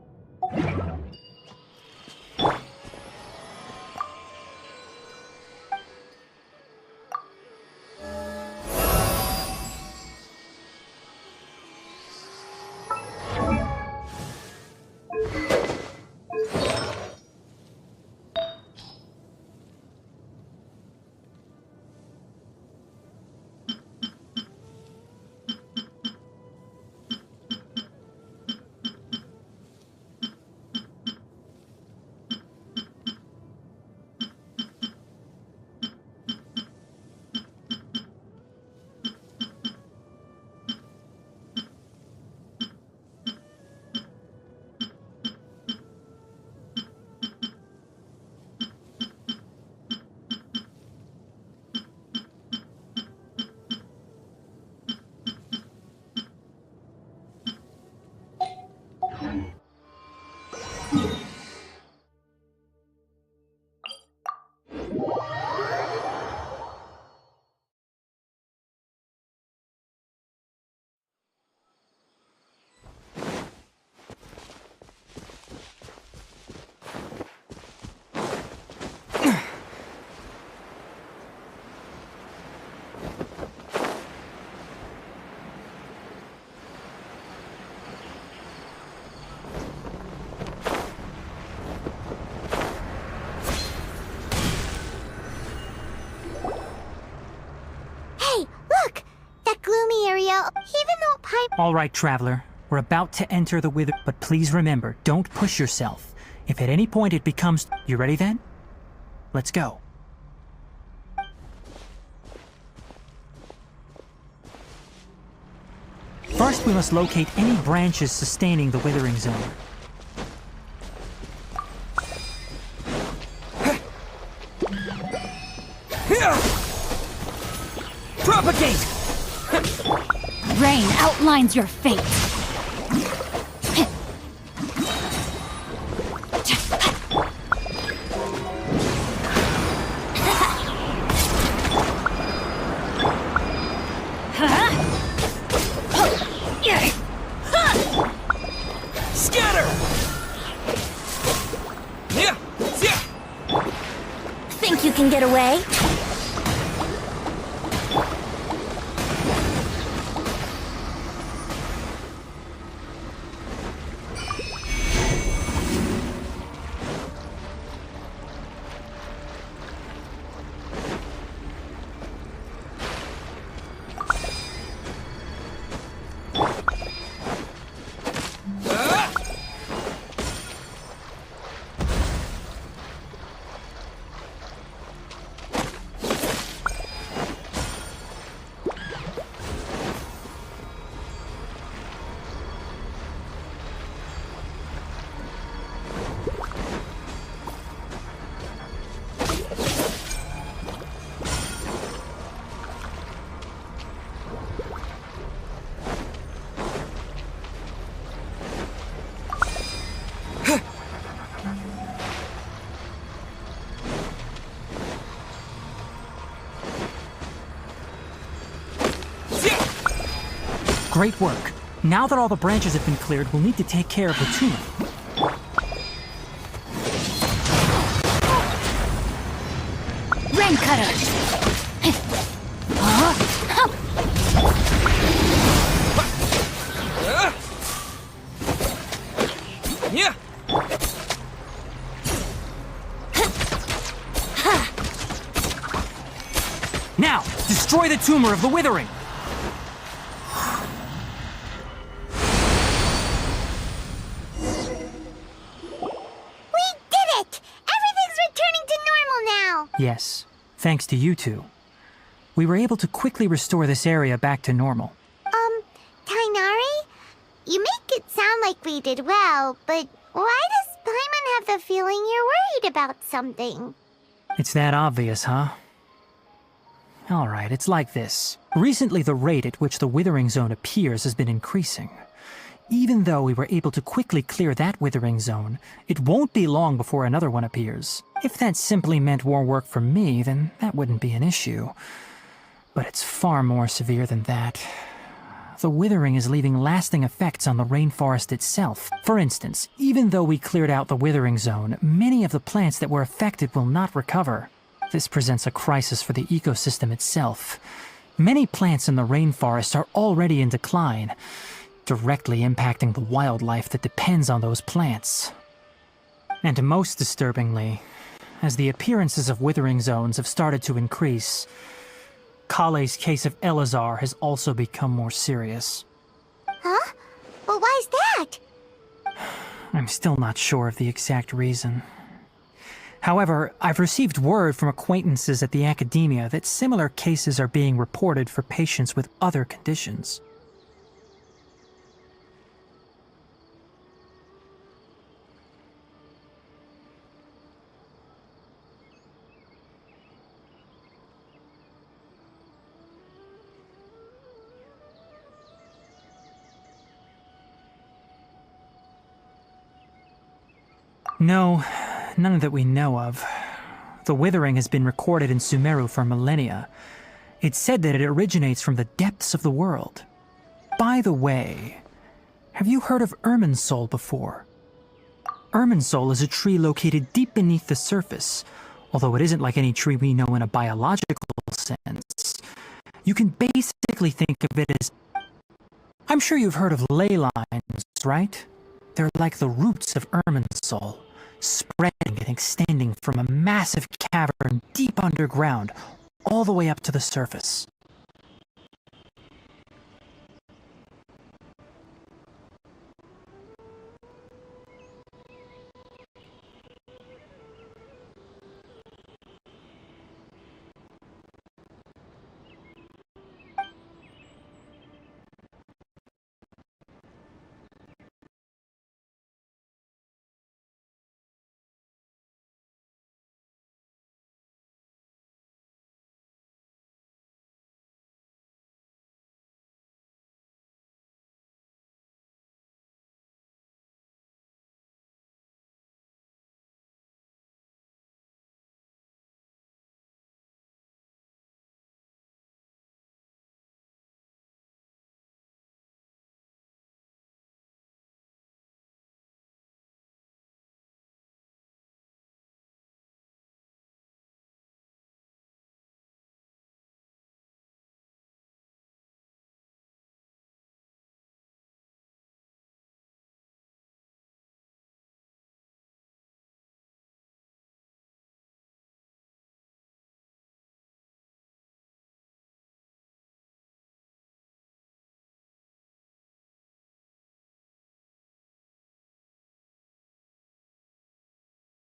S9: All right, Traveler. We're about to enter the Wither, but please remember, don't push yourself. If at any point it becomes... You ready then? Let's go. First, we must locate any branches sustaining the Withering Zone.
S13: Propagate!
S3: Rain outlines your fate.
S13: Scatter!
S1: Think you can get away?
S9: Great work. Now that all the branches have been cleared, we'll need to take care of the tumor.
S3: Rain cutter!
S13: Yeah.
S9: Now, destroy the tumor of the withering! Yes, thanks to you two. We were able to quickly restore this area back to normal.
S4: Tainari? You make it sound like we did well, but why does Paimon have the feeling you're worried about something?
S9: It's that obvious, huh? Alright, it's like this. Recently, the rate at which the withering zone appears has been increasing. Even though we were able to quickly clear that withering zone, it won't be long before another one appears. If that simply meant more work for me, then that wouldn't be an issue. But it's far more severe than that. The withering is leaving lasting effects on the rainforest itself. For instance, even though we cleared out the withering zone, many of the plants that were affected will not recover. This presents a crisis for the ecosystem itself. Many plants in the rainforest are already in decline, directly impacting the wildlife that depends on those plants. And most disturbingly, as the appearances of withering zones have started to increase, Kale's case of Elazar has also become more serious.
S4: Huh? But why's that?
S9: I'm still not sure of the exact reason. However, I've received word from acquaintances at the academia that similar cases are being reported for patients with other conditions. No, none that we know of. The withering has been recorded in Sumeru for millennia. It's said that it originates from the depths of the world. By the way, have you heard of Irminsul before? Irminsul is a tree located deep beneath the surface, although it isn't like any tree we know in a biological sense. You can basically think of it as... I'm sure you've heard of ley lines, right? They're like the roots of Irminsul, spreading and extending from a massive cavern deep underground, all the way up to the surface.